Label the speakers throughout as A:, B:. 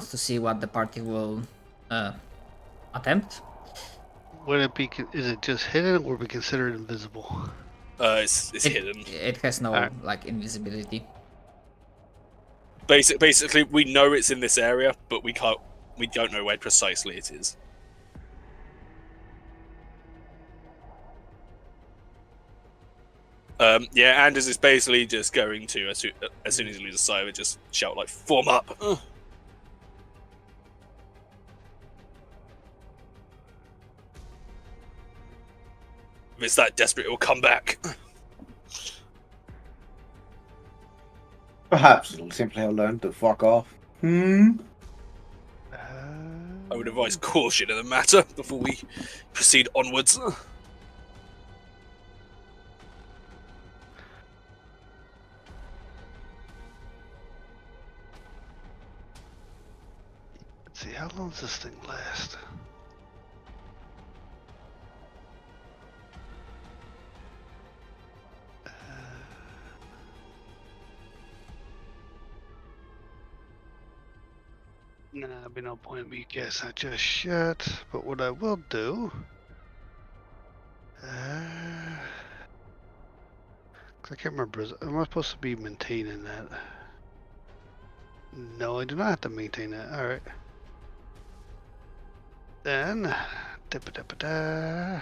A: around to see what the party will attempt.
B: Would it be? Is it just hidden, or would we consider it invisible?
C: It's hidden.
A: It has no
B: Alright.
A: like invisibility.
C: Basically, we know it's in this area, but we don't know where precisely it is. Yeah, Anders is basically just going to, as soon as he loses sight of it, just shout like, "Form up!" If it's that desperate, it will come back.
D: Perhaps it'll simply have learned to fuck off.
C: I would advise caution in the matter before we proceed onwards.
B: Let's see, how long does this thing last? Nah, there'll be no point in me guessing it just yet. But what I will do, I can't remember. Am I supposed to be maintaining that? No, I do not have to maintain that. All right. Then, da-ba-da-ba-da.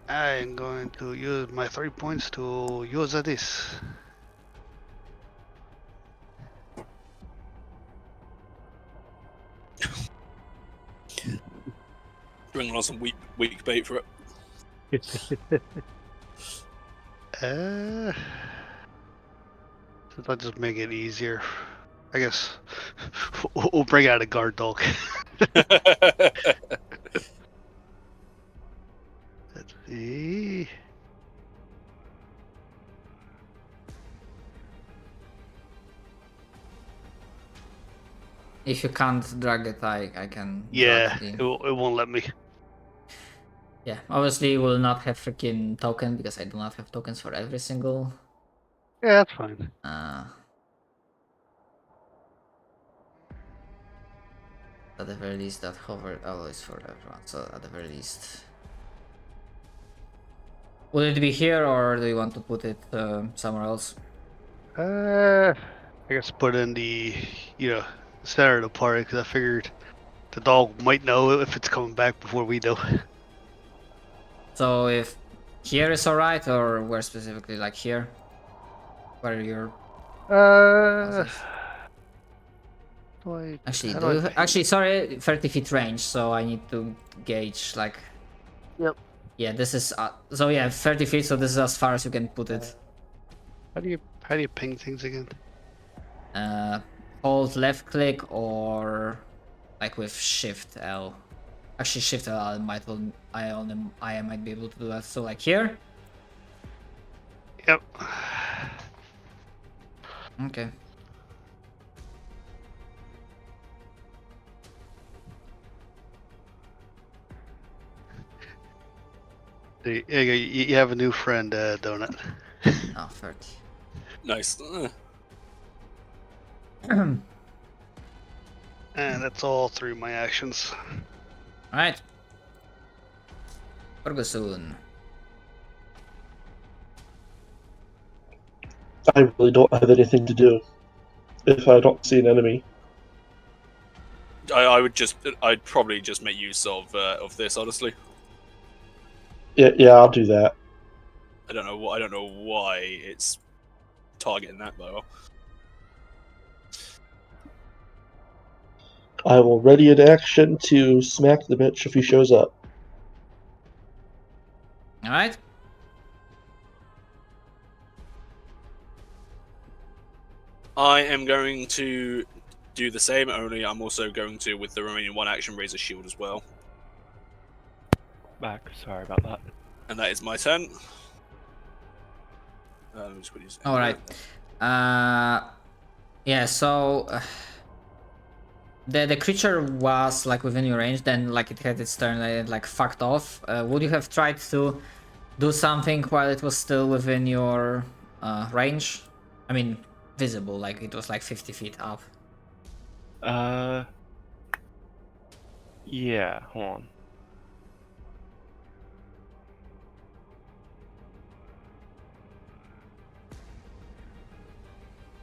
B: I am going to use my 3 points to use this.
C: Bringing on some weak bait for it.
B: Since I'll just make it easier, I guess we'll bring out a guard dog. Let's see.
A: If you can't drag it, I can.
B: Yeah,
A: drag
B: it won't let me.
A: Yeah, obviously will not have freaking token because I do not have tokens for every single.
B: Yeah, that's fine.
A: At the very least, that hover always for everyone. So at the very least, will it be here or do you want to put it somewhere else?
B: I guess put in the center of the party because I figured the dog might know if it's coming back before we do.
A: So if here is alright, or where specifically, like here, where you're. Actually, sorry, 30 feet range. So I need to gauge like.
B: Yep.
A: Yeah, this is so yeah, 30 feet. So this is as far as you can put it.
B: How do you ping things again?
A: Hold left click or like with Shift L. Actually, Shift L I might be able to do that. So like here.
B: Yep.
A: Okay.
B: You have a new friend, Donut.
A: Oh, 30.
C: Nice.
B: And that's all through my actions.
A: Alright. Ferguson.
E: I really don't have anything to do if I don't see an enemy.
C: I'd probably just make use of this, honestly.
E: Yeah, I'll do that.
C: I don't know why it's targeting that though.
E: I will ready an action to smack the bitch if he shows up.
A: Alright.
C: I am going to do the same, only I'm also going to, with the remaining one action, raise a shield as well.
F: Back, sorry about that.
C: And that is my turn.
A: Alright. Yeah, so the creature was like within your range, then like it had its turn and it like fucked off. Would you have tried to do something while it was still within your range? I mean, visible, like it was like 50 feet up.
F: Yeah, hold on.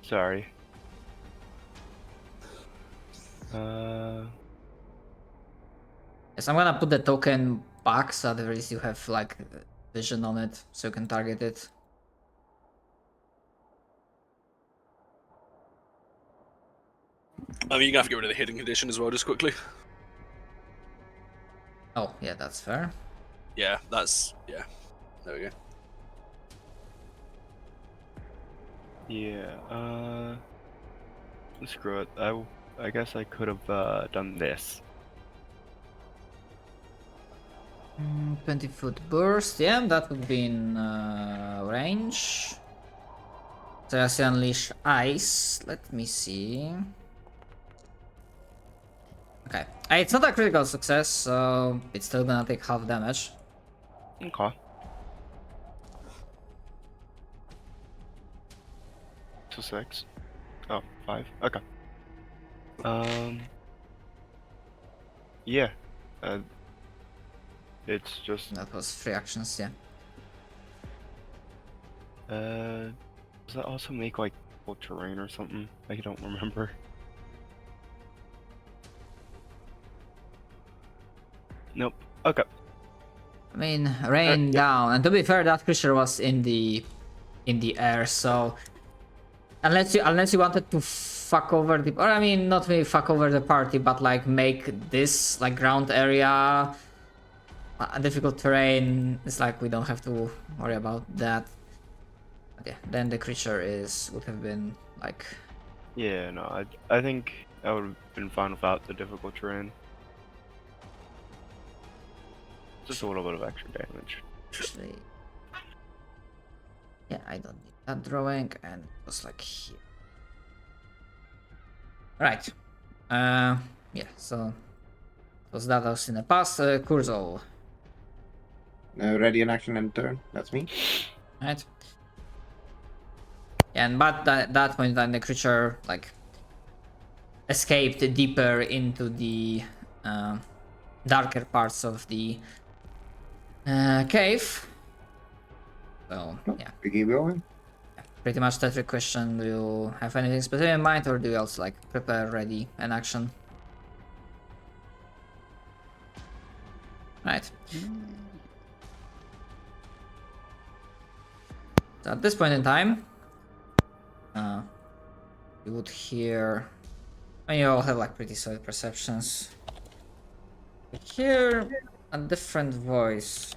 F: Sorry.
A: Yes, I'm gonna put the token back so at least you have like vision on it so you can target it.
C: I mean, you're gonna have to get rid of the hidden condition as well, just quickly.
A: Oh, yeah, that's fair.
C: Yeah, that's yeah. There we go.
F: Yeah, screw it. I guess I could have done this.
A: 20-foot burst, yeah, that would be in range. So I see unleash ice. Let me see. Okay, it's not a critical success, so it's still gonna take half damage.
F: Okay. So 6. Oh, 5. Okay. Yeah. It's just
A: That was 3 actions, yeah.
F: does that also make like full terrain or something? I don't remember. Nope. Okay.
A: I mean, rain
F: yeah.
A: down, and to be fair, that creature was in the air, so unless you wanted to fuck over the, or I mean, not really fuck over the party, but like make this like ground area a difficult terrain, it's like we don't have to worry about that. But yeah, then the creature would have been like,
F: Yeah, no, I think I would have been fine without the difficult terrain. Just a little bit of extra damage.
A: actually, yeah, I don't need that drawing, and it was like here. Right. Yeah, so was that was in the past. Kurzo,
D: Ready in action and turn. That's me.
A: right? And but that point then the creature like escaped deeper into the darker parts of the cave. So yeah,
D: We keep going.
A: pretty much that question. Do you have anything specific in mind, or do you also like prepare, ready, and action? Right. So at this point in time, you would hear, and you all have like pretty solid perceptions. You hear a different voice.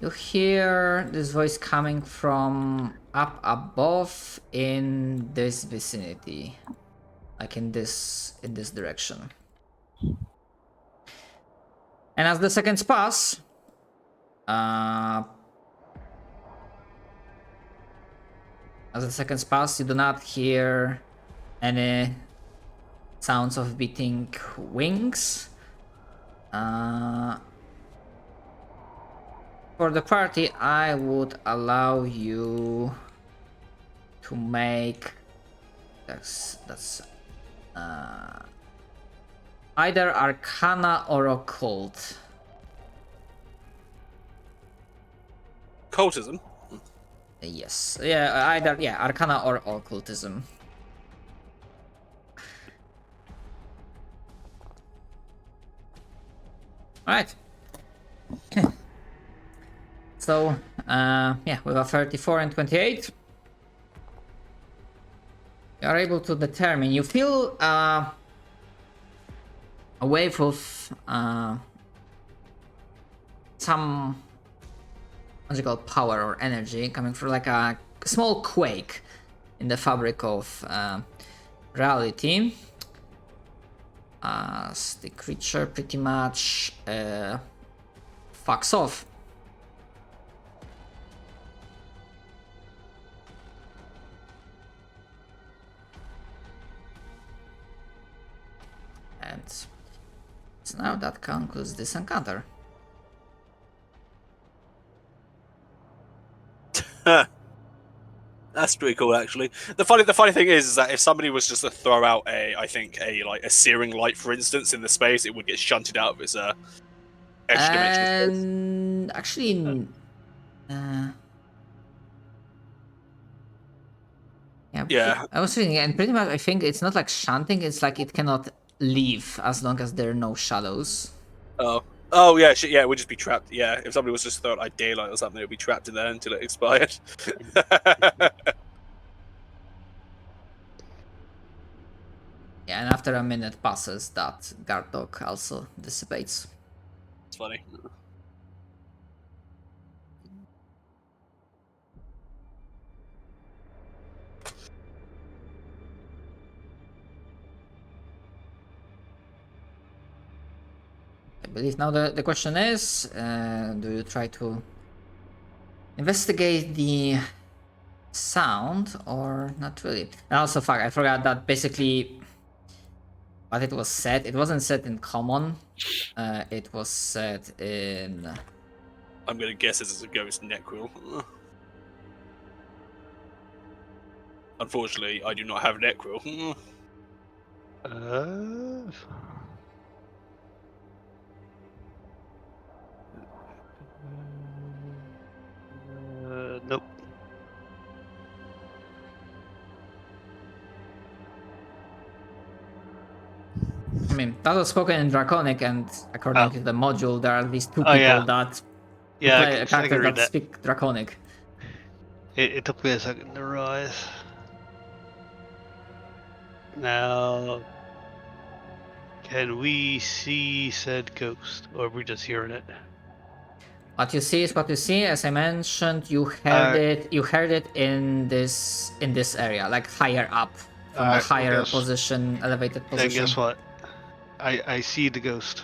A: You hear this voice coming from up above in this vicinity, like in this direction. And as the seconds pass, you do not hear any sounds of beating wings. For the party, I would allow you to make that's either Arcana or Occult.
C: Cultism.
A: Yes, yeah, either Arcana or Occultism. Right. So, yeah, with a 34 and 28, you are able to determine. You feel a wave of some magical power or energy coming from like a small quake in the fabric of reality. As the creature pretty much fucks off. And now that concludes this encounter.
C: That's pretty cool, actually. The funny thing is that if somebody was just to throw out a searing light, for instance, in the space, it would get shunted out of its extra dimensional space.
A: And actually,
C: Yeah.
A: I was thinking, and pretty much, I think it's not like shunting. It's like it cannot leave as long as there are no shadows.
C: Oh yeah, yeah. It would just be trapped. Yeah, if somebody was just to throw out like daylight or something, it would be trapped in there until it expired.
A: Yeah, and after a minute passes, that guard dog also dissipates.
C: It's funny.
A: I believe now the question is, do you try to investigate the sound or not really? And also, fuck, I forgot that basically what it was set. It wasn't set in common. It was set in.
C: I'm gonna guess this is a ghost Necril. Unfortunately, I do not have Necril.
B: Nope.
A: I mean, that was spoken in Draconic, and according to the module, there are at least two
B: Oh,
A: people
B: yeah.
A: that
B: Yeah,
A: play
B: I
A: a
B: can
A: character
B: read
A: that
B: that.
A: speak Draconic.
B: It took me a second to realize. Now, can we see said ghost, or are we just hearing it?
A: What you see is what you see. As I mentioned, you heard it. You heard it in this area, like higher up, from a
B: Alright, well,
A: higher
B: guess-
A: position, elevated
B: Then
A: position.
B: guess what? I see the ghost.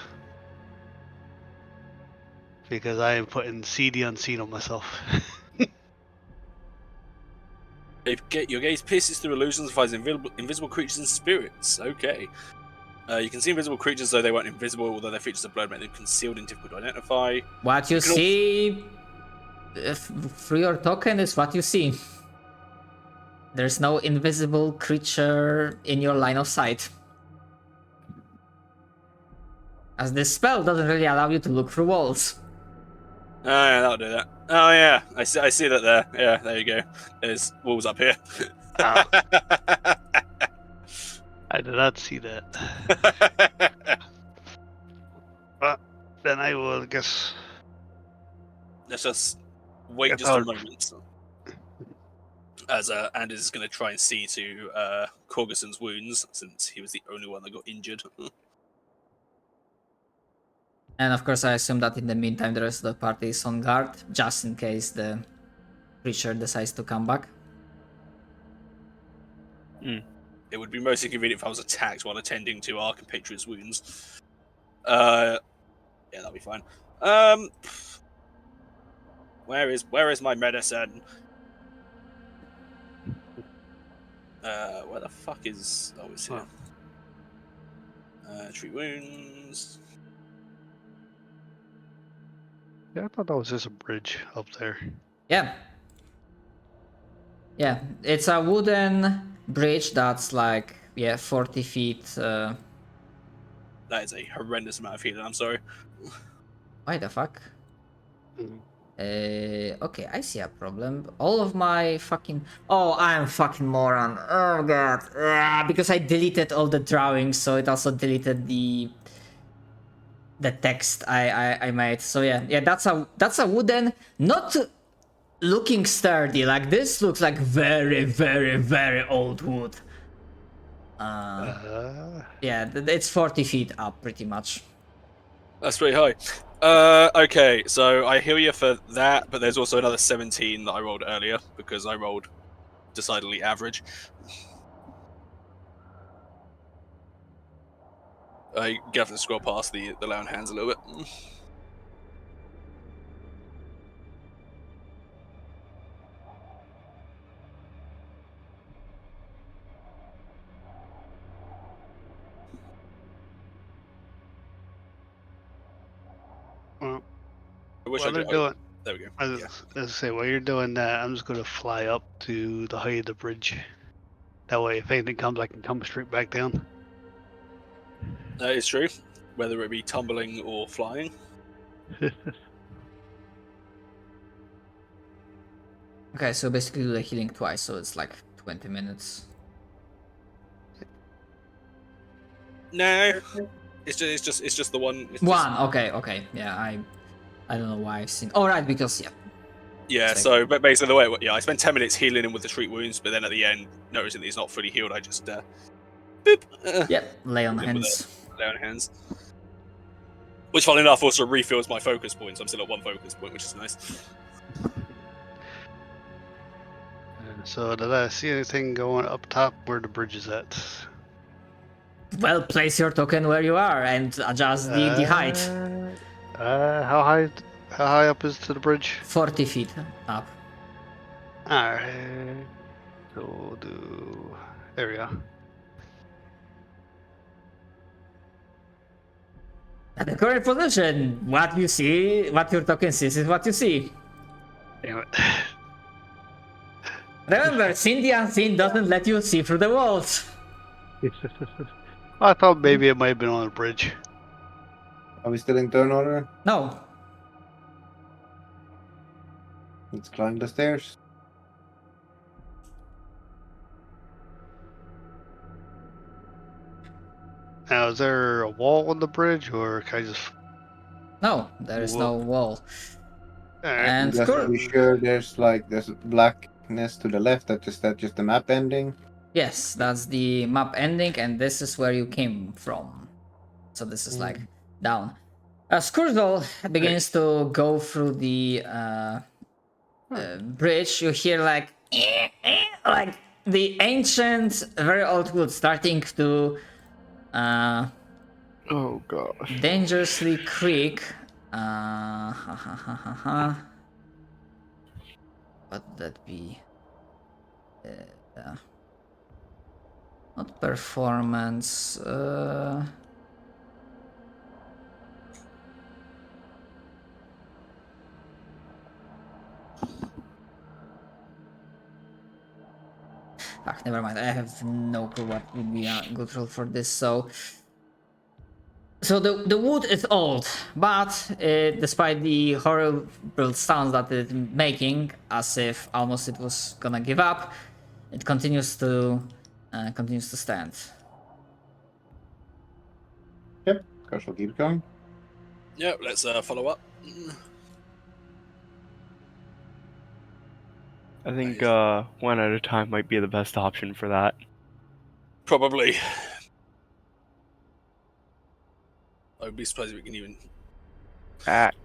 B: Because I am putting see the unseen on myself.
C: Your gaze pierces through illusions and finds invisible creatures and spirits. Okay. You can see invisible creatures, though they weren't invisible, although their features of blood make them concealed and difficult to identify.
A: What you
C: can
A: see through your token is what you see. There's no invisible creature in your line of sight. As this spell doesn't really allow you to look through walls.
C: Oh yeah, that'll do that. Oh yeah, I see that there. Yeah, there you go. There's walls up here.
B: Ah. I did not see that. But then I will guess.
C: Let's just wait
B: Get
C: just a
B: out.
C: moment. As Anders is going to try and see to Corguson's wounds, since he was the only one that got injured.
A: And of course, I assume that in the meantime, the rest of the party is on guard, just in case the creature decides to come back.
C: It would be most inconvenient if I was attacked while attending to our compatriot's wounds. Yeah, that'll be fine. Where is my medicine? Where the fuck is? Oh, it's here. Treat wounds.
B: Yeah, I thought that was just a bridge up there.
A: Yeah. Yeah, it's a wooden bridge that's like, 40 feet.
C: That is a horrendous amount of healing. I'm sorry.
A: Why the fuck?
B: Mhm.
A: Okay, I see a problem. All of my fucking... Oh, I'm fucking moron. Oh god. Because I deleted all the drawings, so it also deleted the text I made. So yeah, that's a wooden, not looking sturdy. Like this looks like very, very, very old wood. Yeah, it's 40 feet up pretty much.
C: That's pretty high. Okay, so I heal you for that, but there's also another 17 that I rolled earlier because I rolled decidedly average. I have to scroll past the lay on hands a little bit. I wish
B: While
C: I
B: they're
C: could.
B: doing,
C: There we go.
B: I was
C: Yeah.
B: gonna say, while you're doing that, I'm just gonna fly up to the height of the bridge. That way, if anything comes, I can come straight back down.
C: That is true. Whether it be tumbling or flying.
A: Okay, so basically do the healing twice, so it's like 20 minutes.
C: No, it's just the one. It's
A: One, okay, yeah, I don't know why I've seen. Oh, right, because yeah.
C: Yeah,
A: It's
C: so but basically the way, yeah, I spent 10 minutes healing him with the treat wounds, but then at the end, noticing that he's not fully healed, I just boop.
A: Yep, lay on
C: With him with
A: hands.
C: Lay on hands. Which, funnily enough, also refills my focus points. I'm still at 1 focus point, which is nice.
B: So did I see anything going up top where the bridge is at?
A: Well, place your token where you are and adjust the height.
B: How high up is to the bridge?
A: 40 feet up.
B: Alright. So we'll do. There we go.
A: At the current position, what you see, what your token sees is what you see.
B: Damn it.
A: Remember, seeing the unseen doesn't let you see through the walls.
B: I thought maybe it might have been on the bridge.
D: Are we still in turn order?
A: No.
D: Let's climb the stairs.
B: Now, is there a wall on the bridge, or can I just?
A: No, there is no wall.
B: Alright.
A: And
D: Just to be sure, there's blackness to the left. That's just the map ending.
A: yes, that's the map ending, and this is where you came from. So this is like down. Skurzel begins to go through the bridge. You hear like the ancient, very old wood starting to
F: Oh gosh.
A: dangerously creak. What would that be? Not performance. Never mind. I have no clue what would be a good rule for this. So the wood is old, but despite the horrible sounds that it's making, as if almost it was gonna give up, it continues to stand.
D: Yep, Gosh, we'll keep going.
C: Yeah, let's follow up.
F: I think one at a time might be the best option for that.
C: Probably. I would be surprised if we can even.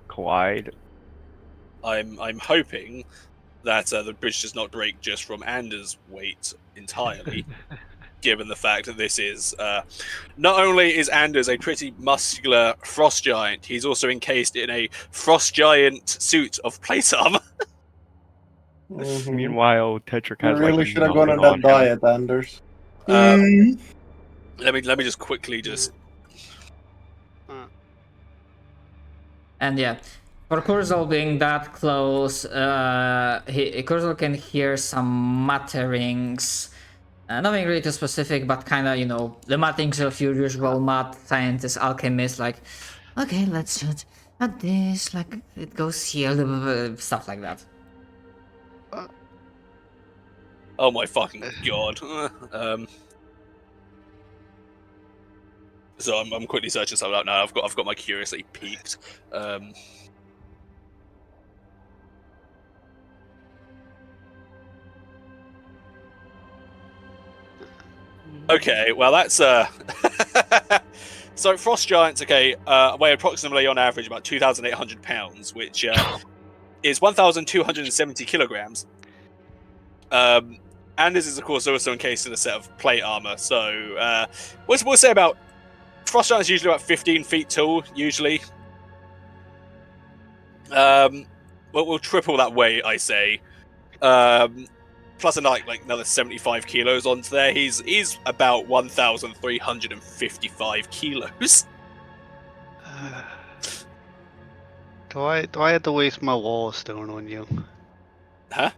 F: Collide.
C: I'm hoping that the bridge does not break just from Anders' weight entirely, given the fact that this is not only is Anders a pretty muscular frost giant, he's also encased in a frost giant suit of plate armor.
F: Meanwhile, Tetrick
D: You
F: has
D: really
F: like
D: should have gone on
F: nothing
D: that
F: him.
D: diet, Anders.
C: Let me just quickly just.
A: And yeah, for Kurzol being that close, Kurzol can hear some mutterings. Nothing really too specific, but kind of, the mutterings of your usual math scientist, alchemist, like, okay, let's shoot at this, like, it goes here, stuff like that.
C: Oh my fucking god. So I'm quickly searching something out now. I've got my curiosity peaked. Okay, well that's so frost giants. Okay, weigh approximately on average about 2,800 pounds, which is 1,270 kilograms. And this is of course also encased in a set of plate armor. So we'll say about frost giants usually about 15 feet tall. Usually, we'll triple that weight, I say. Plus another 75 kilos onto there. He's about 1,355 kilos.
B: Do I have to waste my wall of stone on you?
C: Huh?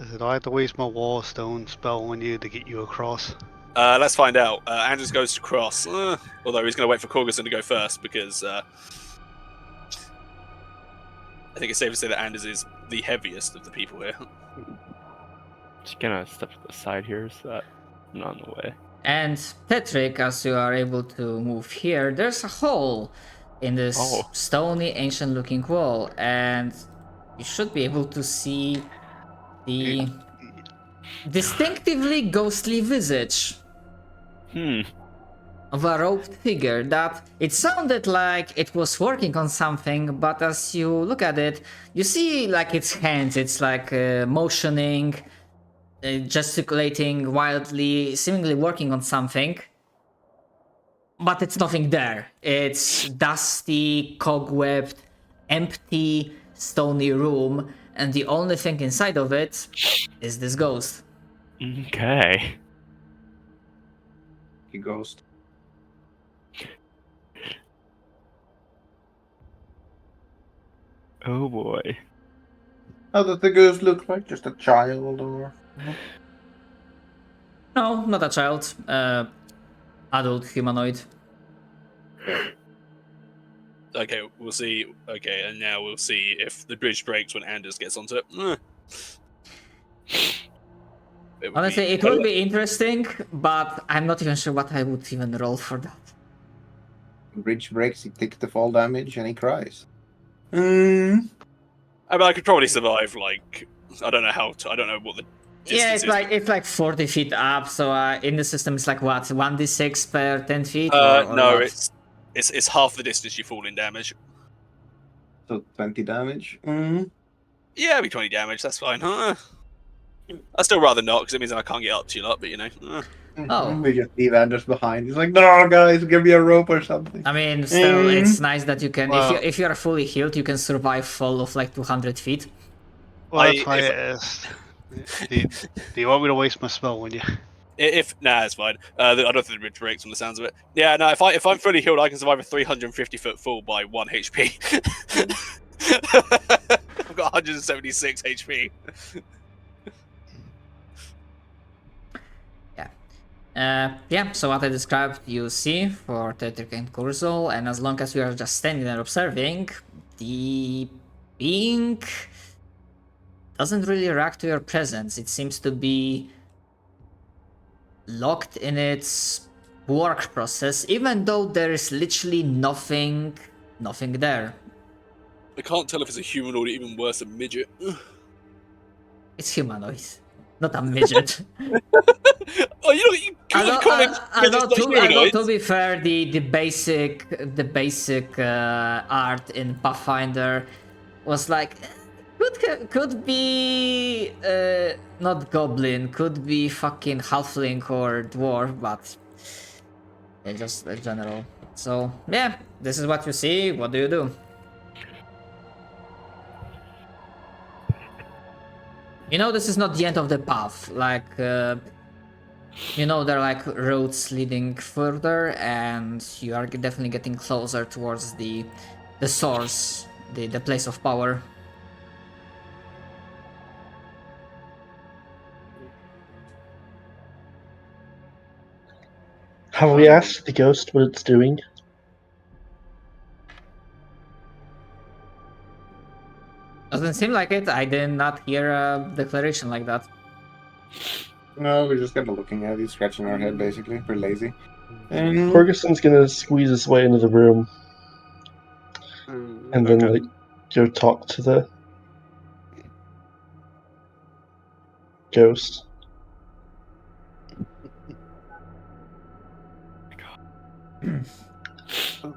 B: I said, do I have to waste my wall of stone spell on you to get you across?
C: Let's find out. Anders goes to cross, although he's going to wait for Corgerson to go first because I think it's safe to say that Anders is the heaviest of the people here.
F: Just gonna step to the side here so that I'm not in the way.
A: And Patrick, as you are able to move here, there's a hole in this
F: Oh.
A: stony, ancient-looking wall, and you should be able to see the distinctively ghostly visage of a robed figure that it sounded like it was working on something, but as you look at it, you see like its hands, it's like motioning, gesticulating wildly, seemingly working on something. But it's nothing there. It's dusty, cobwebbed, empty, stony room, and the only thing inside of it is this ghost.
F: Okay.
D: He ghost.
F: Oh boy.
D: How does the ghost look like? Just a child or?
A: No, not a child. Adult humanoid.
C: Okay, we'll see. Okay, and now we'll see if the bridge breaks when Anders gets onto it.
A: Honestly, it would be interesting, but I'm not even sure what I would even roll for that.
D: Bridge breaks, he takes the fall damage and he cries.
C: I mean, I could probably survive. Like, I don't know how. I don't know what the.
A: Yeah,
C: distance
A: it's like 40 feet up. So in the system, it's like what 1d6 per 10 feet. Or
C: no,
A: what?
C: it's half the distance you fall in damage.
D: So 20 damage.
C: Yeah, it'll be 20 damage. That's fine. I'd still rather not because it means I can't get up to you lot. But you know.
A: Oh.
D: We just leave Anders behind. He's like, no, guys, give me a rope or something.
A: I mean, still, it's nice that you can.
B: Well-
A: if you're fully healed, you can survive fall of like 200 feet.
B: Well, that's why I asked. Do you want me to waste my spell on you?
C: If nah, it's fine. I don't think the bridge breaks from the sounds of it. Yeah, no. If I'm fully healed, I can survive a 350-foot fall by 1 HP. I've got 176 HP.
A: Yeah, so what I described you see for Tetrick and Kurzul, and as long as you are just standing there observing, the being doesn't really react to your presence. It seems to be locked in its work process, even though there is literally nothing there.
C: I can't tell if it's a human or even worse, a midget.
A: It's humanoid, not a midget.
C: Oh, you can't call it midgets, not humanoids.
A: To be fair, the basic art in Pathfinder was like could be not goblin, could be fucking halfling or dwarf, but just a general. So yeah, this is what you see. What do you do? You know, this is not the end of the path. Like, you know, there are like roads leading further, and you are definitely getting closer towards the source, the place of power.
E: Have we asked the ghost what it's doing?
A: Doesn't seem like it. I did not hear a declaration like that.
D: No, we're just kind of looking at it, scratching our head basically. We're lazy.
E: Ferguson's gonna squeeze his way into the room and then like go talk to the ghost.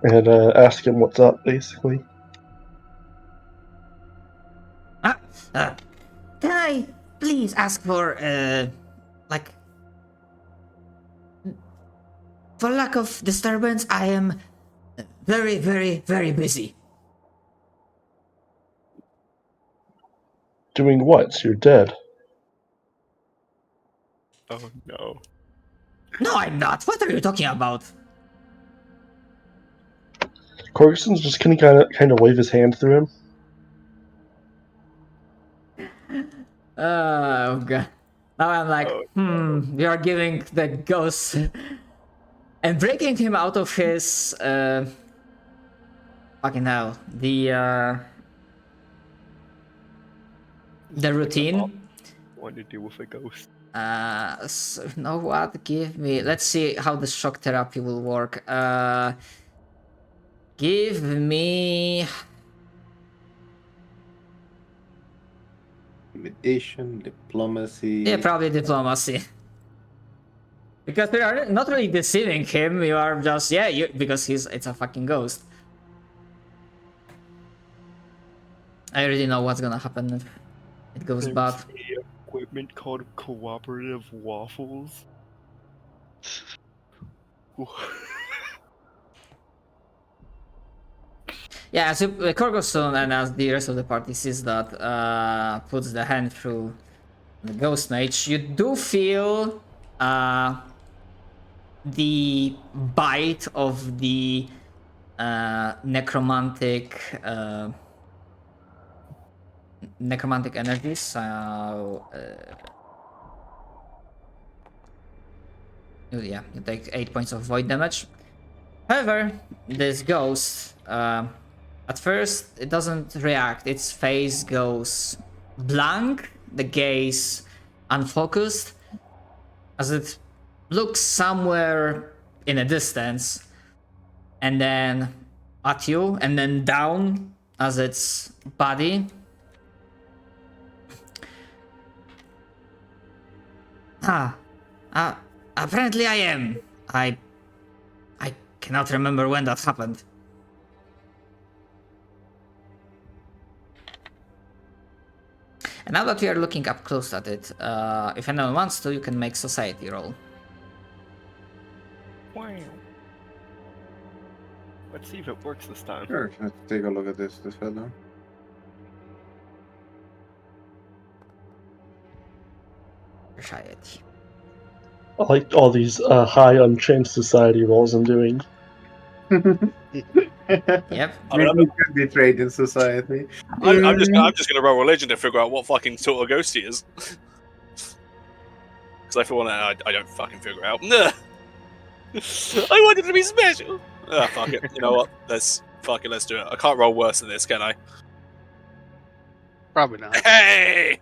E: And ask him what's up, basically.
A: Can I please ask for, like, for lack of disturbance, I am very, very, very busy.
E: Doing what? You're dead.
F: Oh no.
A: No, I'm not. What are you talking about?
E: Corguson's just gonna kind of wave his hand through him.
A: Oh god. Now I'm like, we are giving the ghost and breaking him out of his fucking hell. The routine.
F: What to do with a ghost?
A: So, you know what? Give me. Let's see how the shock therapy will work. Give me.
D: Intimidation, diplomacy.
A: Yeah, probably diplomacy. Because we are not really deceiving him. You are just because it's a fucking ghost. I already know what's gonna happen if it goes
F: There's
A: bad.
F: a equipment called cooperative waffles.
A: Yeah, so Corgoson and as the rest of the party sees that, puts the hand through the ghost mage, you do feel the bite of the necromantic energies. So yeah, you take 8 points of void damage. However, this ghost, at first it doesn't react. Its face goes blank, the gaze unfocused, as it looks somewhere in a distance, and then at you, and then down as its body. Apparently I am. I cannot remember when that happened. And now that we are looking up close at it, if anyone wants to, you can make society roll.
F: Wow. Let's see if it works this time.
D: Sure, let's take a look at this fellow.
A: Society.
E: I like all these high unchained society rolls I'm doing.
A: Yep.
C: I mean,
D: We could be trade in society.
C: I'm just gonna roll religion to figure out what fucking sort of ghost he is. Because I feel like I don't fucking figure it out. I wanted to be special. Ah, fuck it. You know what? Let's do it. I can't roll worse than this, can I?
B: Probably not.
C: Hey!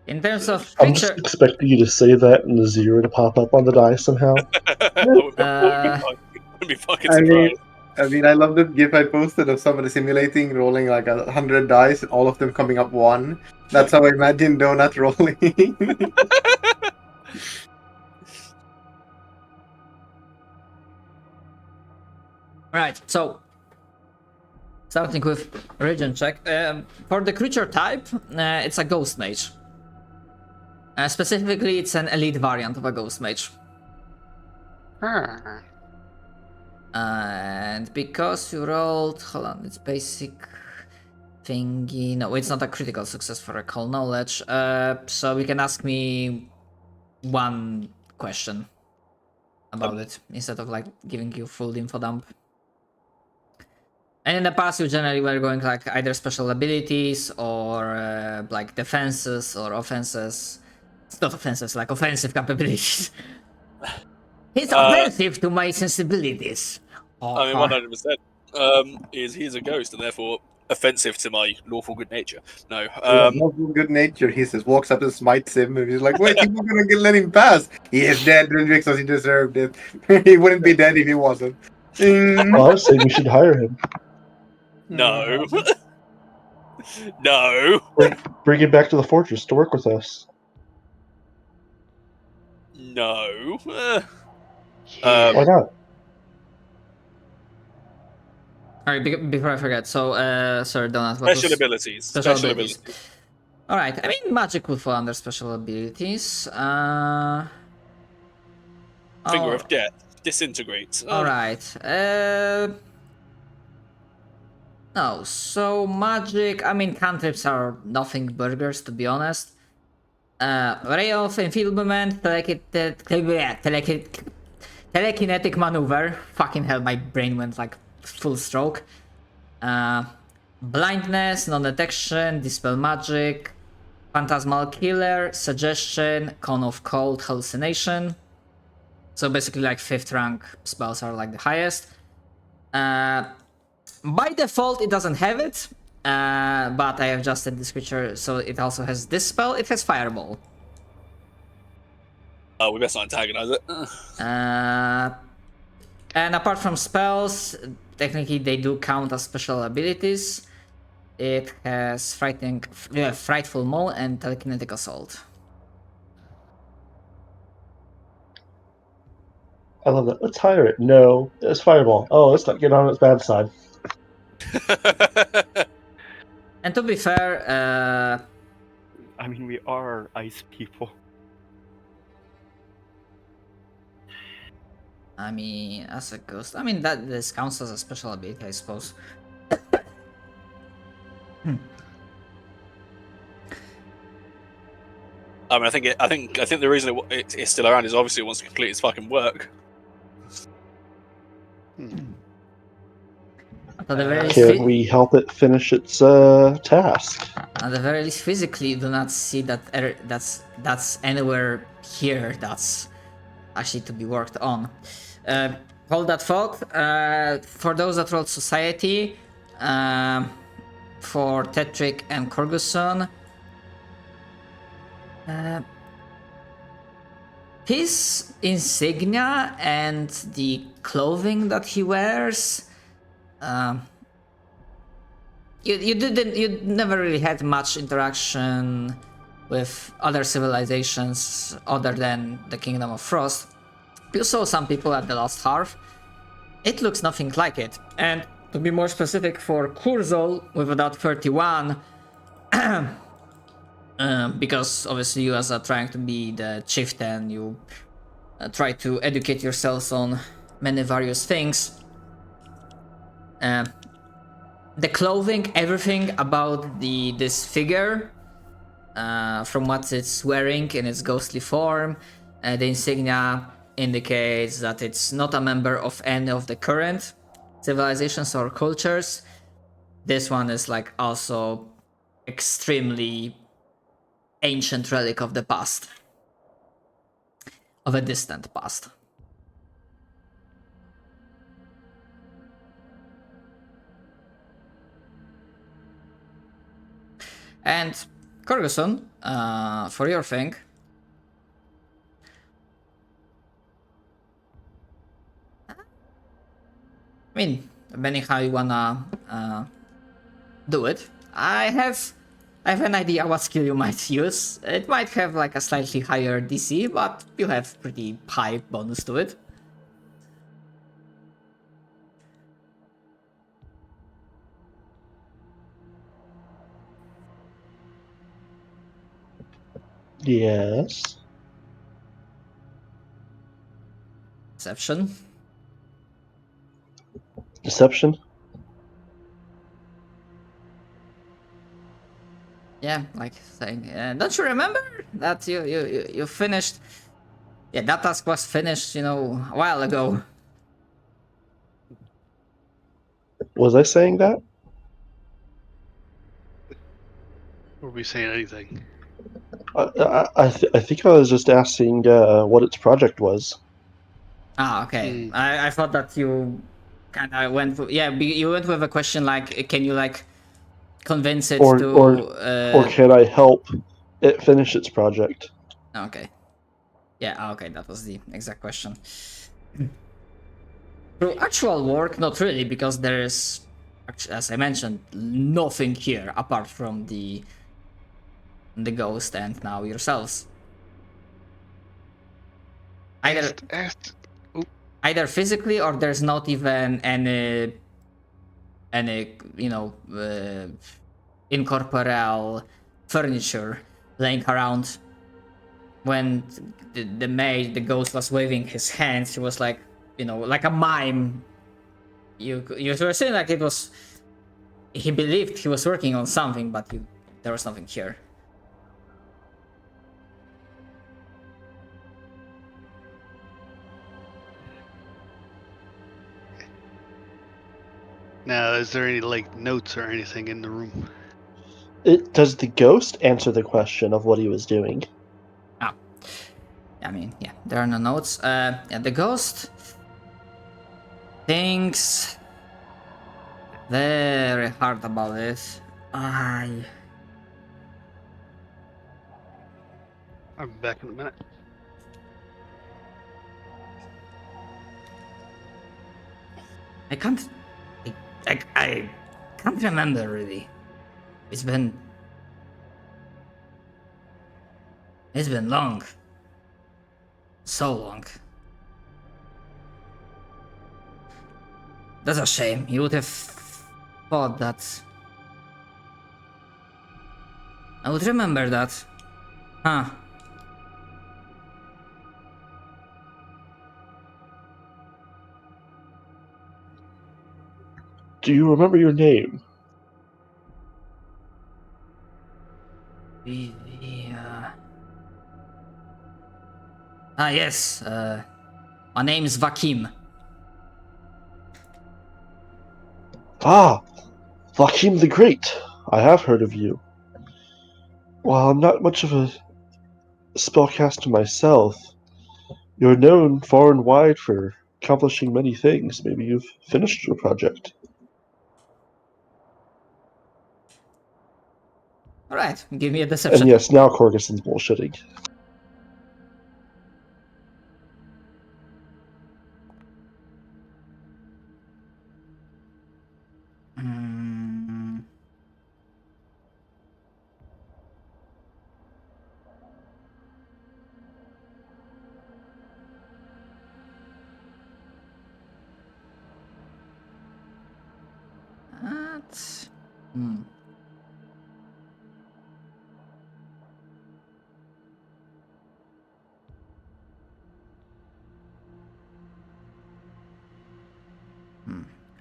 A: In terms of
E: I'm just
A: creature,
E: expecting you to say that and the 0 to pop up on the die somehow.
C: I would be fucking surprised.
D: I love the gif I posted of somebody simulating rolling like 100 dice, all of them coming up 1. That's how I imagine Donut rolling.
A: right? So, starting with religion check. For the creature type, it's a ghost mage. Specifically, it's an elite variant of a ghost mage. And because you rolled, hold on, it's basic thingy. No, it's not a critical success for recall knowledge. So you can ask me one question about it instead of like giving you full info dump. And in the past, you generally were going like either special abilities or like defenses or offenses. It's not offenses, like offensive capabilities. He's offensive to my sensibilities.
C: I mean, 100%. He's a ghost and therefore offensive to my lawful good nature. No.
D: Good nature, he says, walks up and smites him, and he's like, wait, you were gonna let him pass. He is dead because he deserved it. He wouldn't be dead if he wasn't.
E: Well, I was saying we should hire him.
C: No. No.
E: Bring him back to the fortress to work with us.
C: No.
E: Why not?
A: Alright, before I forget, so, sorry, Donut.
C: Special abilities.
A: Special abilities. Alright, I mean, magic will fall under special abilities.
C: Finger of death. Disintegrates.
A: Alright. No, so magic, I mean, cantrips are nothing burgers, to be honest. Ray of enfeeblement, telekinetic maneuver. Fucking hell, my brain went like full stroke. Blindness, non-detection, dispel magic, phantasmal killer, suggestion, cone of cold, hallucination. So basically like 5th rank spells are like the highest. By default it doesn't have it, but I have adjusted this creature so it also has this spell. It has fireball.
C: Oh, we best not antagonize it.
A: And apart from spells, technically they do count as special abilities. It has Frightful Maul and Telekinetic Assault.
E: I love that. Let's hire it. No, it's Fireball. Oh, let's not get on its bad side.
A: And to be fair,
F: I mean, we are ice people.
A: I mean, as a ghost, I mean that this counts as a special ability, I suppose.
C: I mean, I think the reason it's still around is obviously it wants to complete its fucking work.
A: At the very
E: Can
A: least,
E: we help it finish its task?
A: at the very least, physically, you do not see that that's anywhere here. That's actually to be worked on. Hold that thought. For those that rolled Society, for Tetrick and Korguson, his insignia and the clothing that he wears, you never really had much interaction with other civilizations other than the Kingdom of Frost. You saw some people at the Lost Hearth. It looks nothing like it. And to be more specific, for Kurzol with that 31, because obviously you as trying to be the chieftain, you try to educate yourselves on many various things. The clothing, everything about this figure, from what it's wearing in its ghostly form, the insignia indicates that it's not a member of any of the current civilizations or cultures. This one is like also extremely ancient relic of the past, of a distant past. And Korguson, for your thing, I mean, depending how you wanna do it, I have an idea what skill you might use. It might have like a slightly higher DC, but you have pretty high bonus to it.
E: Yes.
A: Deception.
E: Deception?
A: Yeah, like saying, don't you remember that you finished? Yeah, that task was finished, a while ago.
E: Was I saying that?
B: Were we saying anything?
E: I think I was just asking what its project was.
A: Ah, okay. I thought that you kind of went. You went with a question like, can you like convince it
E: Or can I help it finish its project?
A: Okay. Yeah. Okay, that was the exact question. Through actual work, not really, because there is, as I mentioned, nothing here apart from the ghost and now yourselves. Either physically or there's not even any incorporeal furniture laying around. When the ghost was waving his hands, he was like, like a mime. You were saying like it was, he believed he was working on something, but there was nothing here.
B: Now, is there any like notes or anything in the room?
E: Does the ghost answer the question of what he was doing?
A: Ah. I mean, yeah, there are no notes. Yeah, the ghost thinks very hard about it. I
B: I'll be back in a minute.
A: can't. I can't remember really. It's been long. So long. That's a shame. You would have thought that I would remember that. Huh.
E: Do you remember your name?
A: Yes. My name is Vakim.
E: Ah, Vakim the Great. I have heard of you. While I'm not much of a spellcaster myself, you're known far and wide for accomplishing many things. Maybe you've finished your project.
A: Alright, give me a
E: And
A: deception.
E: yes, now Corguson's bullshitting.
A: Mm. That.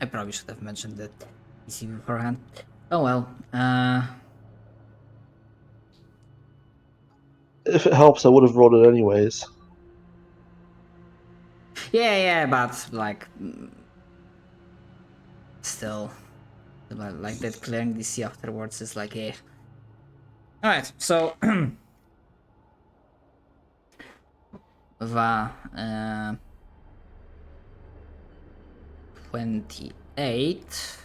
A: I probably should have mentioned that easy beforehand. Oh well.
E: If it helps, I would have rolled it anyways.
A: Yeah, but like, still, like that clearing DC afterwards is like, eh. All right, so the 28.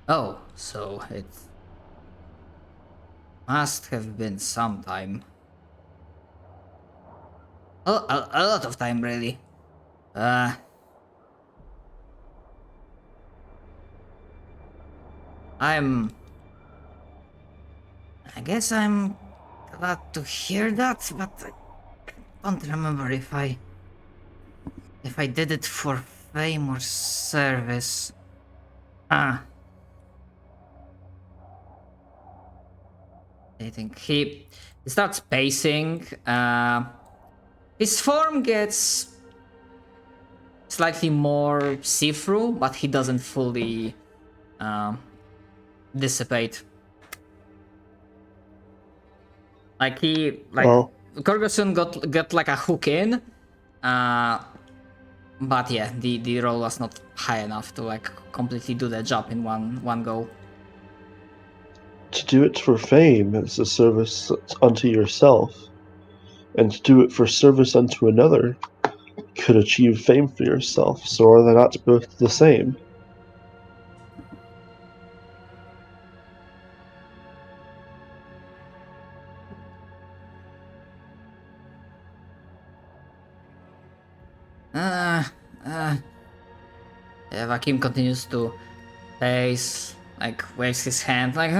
A: Oh, so it must have been some time. Oh, a lot of time, really. I guess I'm glad to hear that, but I don't remember if I did it for fame or service. Ah. I think he starts pacing. His form gets slightly more see-through, but he doesn't fully dissipate. Like
E: Oh.
A: Corguson got like a hook in, but yeah, the roll was not high enough to like completely do the job in one go.
E: To do it for fame is a service unto yourself, and to do it for service unto another could achieve fame for yourself. So are they not both the same?
A: Vakim continues to pace, like waves his hand, like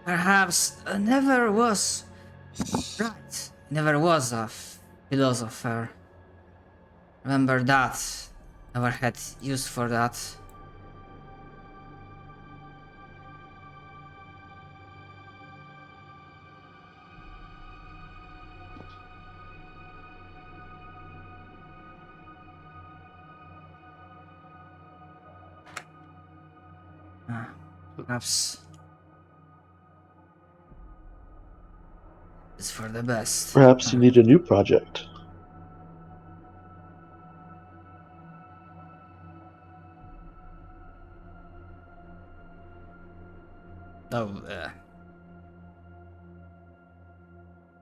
A: perhaps I never was right. Never was a philosopher. Remember that. Never had use for that. Perhaps it's for the best.
E: Perhaps you need a new project.
A: Though,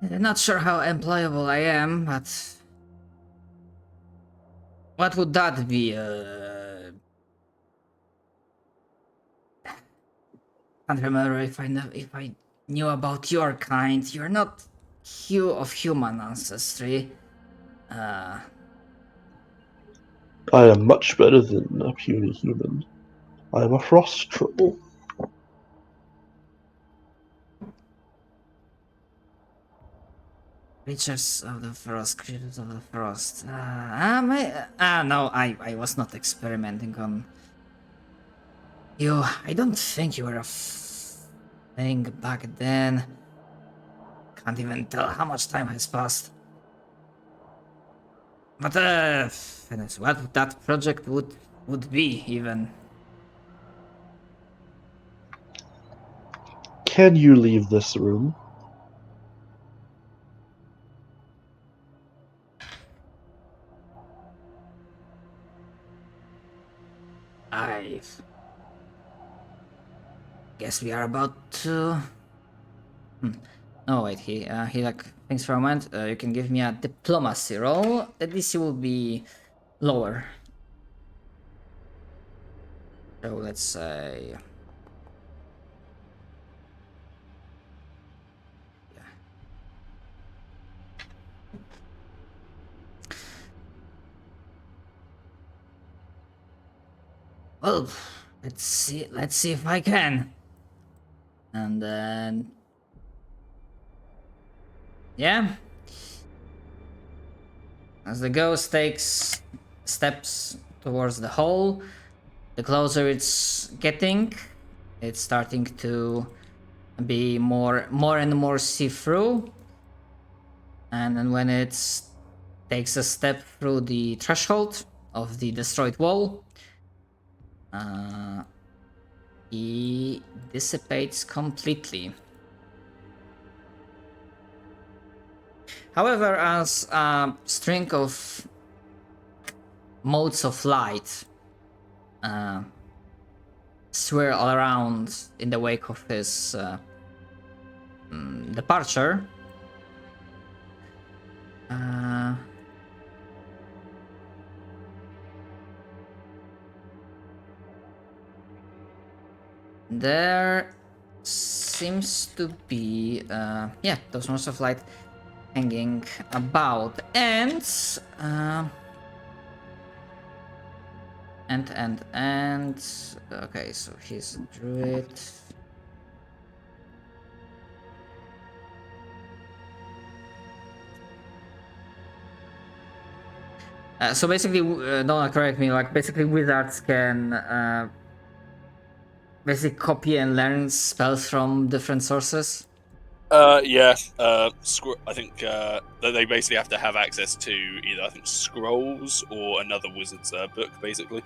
A: not sure how employable I am, but what would that be? Can't remember if I knew about your kind. You're not of human ancestry.
E: I am much better than a puny human. I am a frost troll.
A: Creatures of the frost, creatures of the frost. No, I was not experimenting on you. I don't think you were a thing back then. Can't even tell how much time has passed. But what that project would be even.
E: Can you leave this room?
A: I guess we are about to. Oh wait, he like thinks for a moment. You can give me a diplomacy roll. The DC will be lower. So let's say. Well, let's see if I can. And then yeah. As the ghost takes steps towards the hole, the closer it's getting, it's starting to be more and more see-through. And then when it takes a step through the threshold of the destroyed wall, he dissipates completely. However, as a string of modes of light swirl around in the wake of his departure, there seems to be those modes of light hanging about, and okay, so he's a druid. So basically, don't correct me. Like basically, wizards can basically copy and learn spells from different sources.
C: Yeah. I think they basically have to have access to either, I think, scrolls or another wizard's book, basically.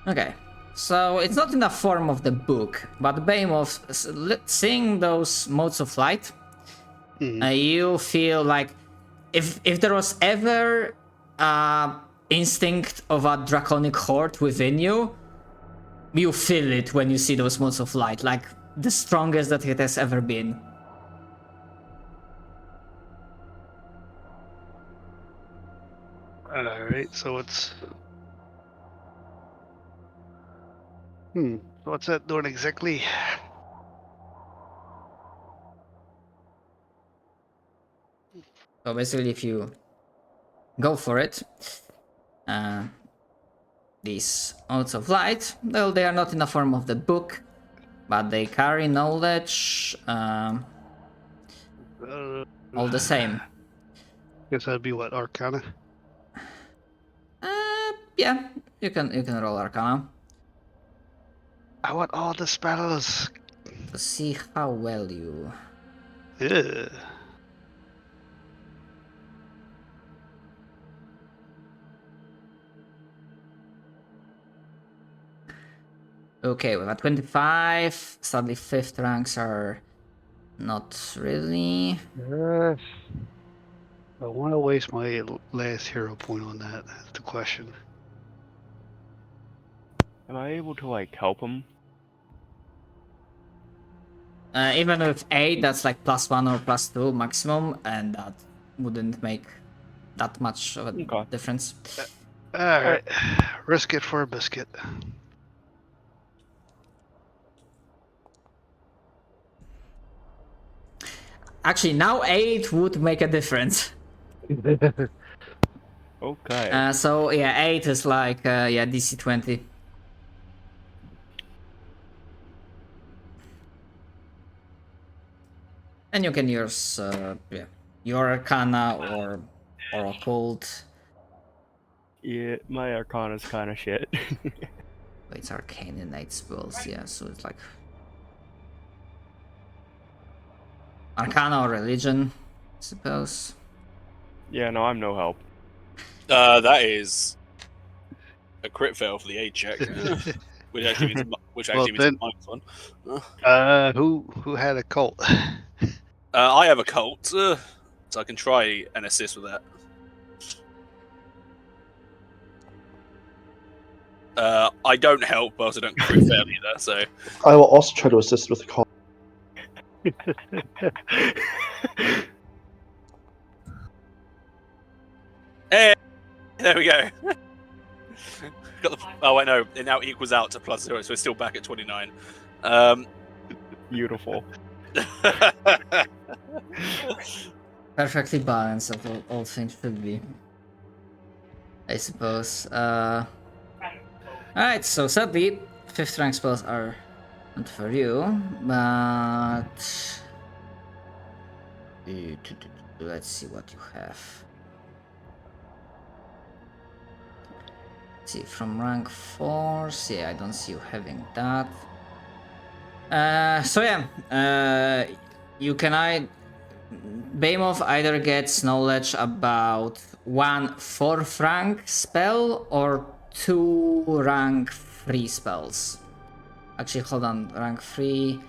A: Okay, so it's not in the form of the book, but the Bane of seeing those modes of light, you feel like if there was ever instinct of a draconic horde within you, you feel it when you see those modes of light, like the strongest that it has ever been.
B: Alright, so it's... So what's that doing exactly?
A: So basically, if you go for it, these modes of light, though they are not in the form of the book, but they carry knowledge all the same.
B: Guess that'd be what, Arcana?
A: Yeah, you can roll Arcana
B: I want all the spells.
A: to see how well you.
B: Yeah.
A: Okay, we have 25. Sadly, 5th ranks are not really.
B: I want to waste my last hero point on that. That's the question.
F: Am I able to like help him?
A: Even with 8, that's like +1 or +2 maximum, and that wouldn't make that much of a
F: Okay.
A: difference.
B: Alright. Risk it for a biscuit.
A: Actually, now 8 would make a difference.
F: Okay.
A: So yeah, 8 is like yeah, DC 20. And you can use yeah, your Arcana or Occult.
F: Yeah, my Arcana's kind of shit.
A: It's Arcane and 8 spells, yeah, so it's like Arcana or Religion, I suppose.
F: Yeah, no, I'm no help.
C: That is a crit fail for the 8 check, which actually means
B: then-
C: it's one.
B: Who had a cult?
C: I have a cult, so I can try and assist with that. I don't help, but I also don't crit fail either. So
E: I will also try to assist with the call.
C: hey, there we go. Got the, oh wait, no, it now equals out to +0, so we're still back at 29.
F: Beautiful.
A: Perfectly balanced, as all things should be, I suppose. Alright, so sadly, 5th rank spells are not for you, but let's see what you have. Let's see, from rank 4, yeah, I don't see you having that. So yeah, you can Behemoth either gets knowledge about 1 4th rank spell or 2 rank 3 spells. Actually, hold on, rank 3.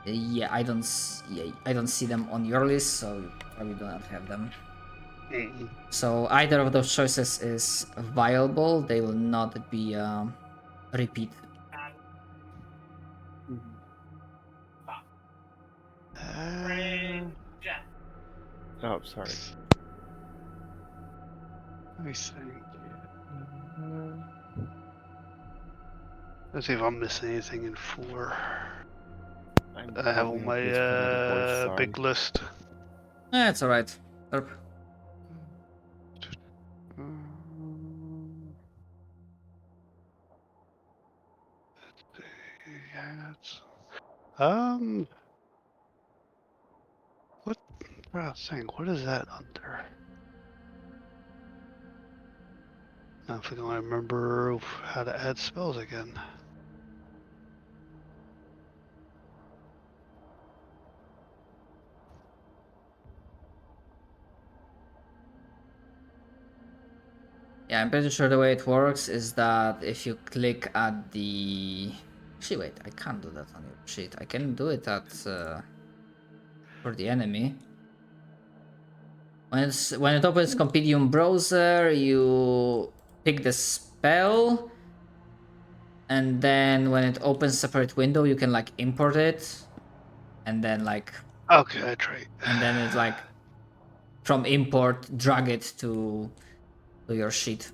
A: Yeah, I don't see them on your list, so you probably do not have them. So either of those choices is viable. They will not be repeat.
F: Oh, sorry.
B: Let me see. Let's see if I'm missing anything in 4. I have on my big list.
A: It's alright.
B: What? I was saying, what is that under? Now if I can remember how to add spells again.
A: Yeah, I'm pretty sure the way it works is that if you click at the... Actually, wait, I can't do that on your sheet. I can do it at for the enemy. When it opens Compendium Browser, you pick the spell, and then when it opens separate window, you can like import it, and then like
B: Okay, that's right.
A: and then it's like from import drag it to your sheet.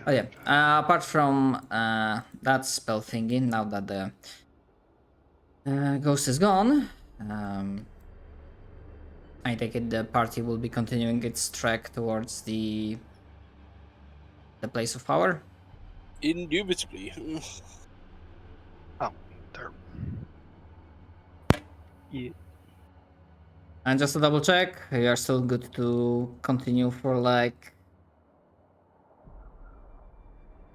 A: Oh yeah. Apart from that spell thingy, now that the ghost is gone, I take it the party will be continuing its trek towards the place of power.
C: indubitably.
B: Oh, there.
F: Yeah.
A: And just to double check, you are still good to continue for like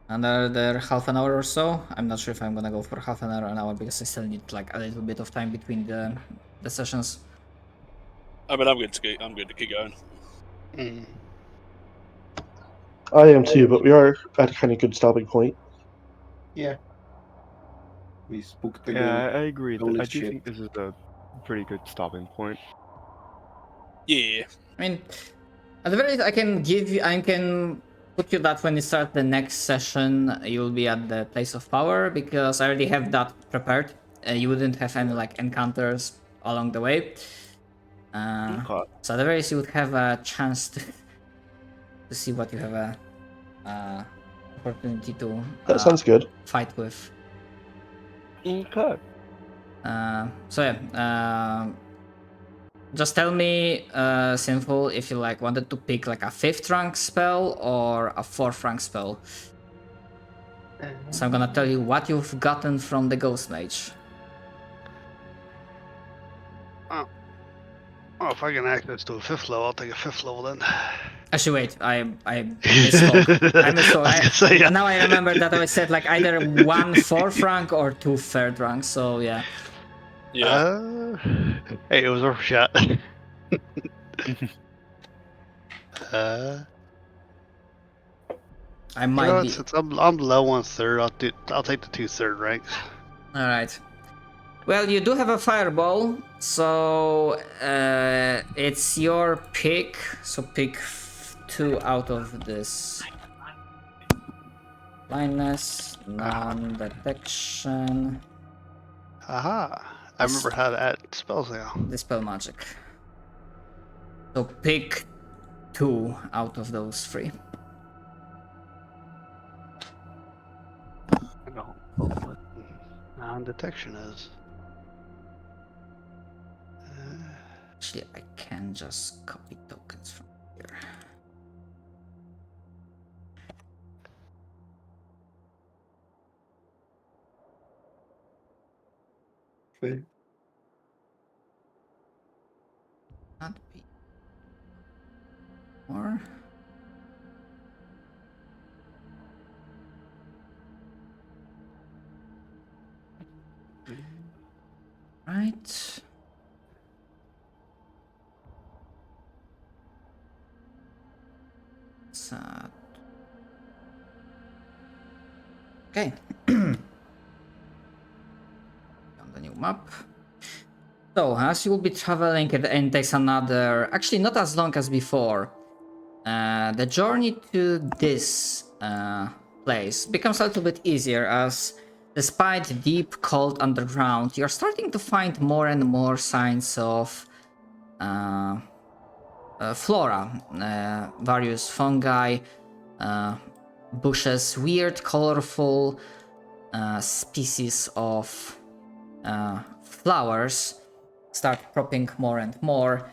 A: another half an hour or so. I'm not sure if I'm gonna go for half an hour or an hour because I still need like a little bit of time between the sessions.
C: I mean, I'm good to keep going.
B: Mm.
E: I am too, but we are at a kind of good stopping point.
D: Yeah. We spooked the
F: Yeah,
D: goal.
F: I agree.
D: Holy
F: I do
D: shit.
F: think this is a pretty good stopping point.
C: Yeah.
A: I mean, At the very least, I can put you that when you start the next session, you'll be at the place of power, because I already have that prepared. You wouldn't have any like encounters along the way.
F: Okay.
A: So at the very least, you would have a chance to see what you have a opportunity to
E: That sounds good.
A: fight with.
F: Okay.
A: So yeah, just tell me, Sinful, if you like wanted to pick like a 5th rank spell or a 4th rank spell. So I'm gonna tell you what you've gotten from the Ghost Mage.
B: Oh, if I can access to a 5th level, I'll take a 5th level then.
A: Actually, wait, I misspoke. I misspoke.
B: I was gonna say, yeah.
A: Now I remember that I said like either 1 4th rank or 2 3rd rank. So yeah.
C: Yeah.
B: Hey, it was worth a shot. uh,
A: I might be.
B: Since I'm low on 3rd, I'll take the 2 3rd ranks.
A: All right. Well, you do have a fireball, so it's your pick. So pick 2 out of this. Blindness, non-detection,
B: Aha! I remember how to add spells now.
A: dispel magic. So pick 2 out of those 3.
B: I don't know what non-detection is.
A: Actually, I can just copy tokens from here.
D: See?
A: Not be more. Right. So. Okay. On the new map. So, as you will be traveling, it takes another, actually not as long as before. The journey to this place becomes a little bit easier, as despite deep, cold underground, you're starting to find more and more signs of flora, various fungi, bushes, weird, colorful species of flowers start cropping more and more.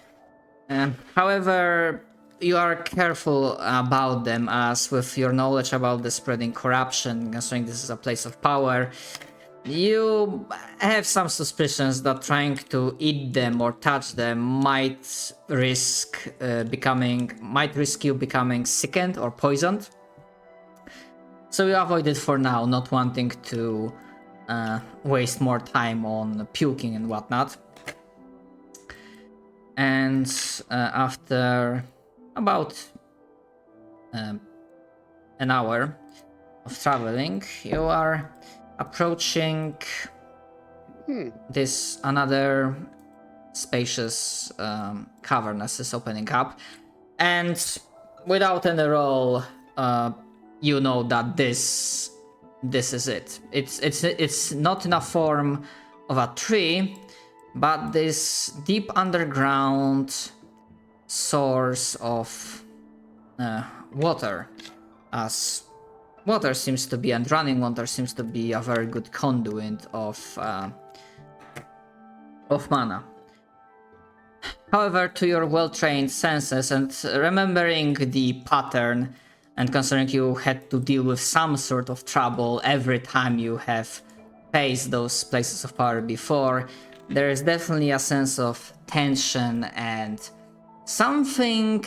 A: However, you are careful about them, as with your knowledge about the spreading corruption, considering this is a place of power, you have some suspicions that trying to eat them or touch them might risk you becoming sickened or poisoned. So you avoid it for now, not wanting to waste more time on puking and whatnot. And after about an hour of traveling, you are approaching this another spacious cavern as is opening up, and without any roll, you know that this is it. It's not in a form of a tree, but this deep underground source of water, as water seems to be, and running water seems to be, a very good conduit of mana. However, to your well-trained senses and remembering the pattern, and considering you had to deal with some sort of trouble every time you have faced those places of power before, there is definitely a sense of tension and something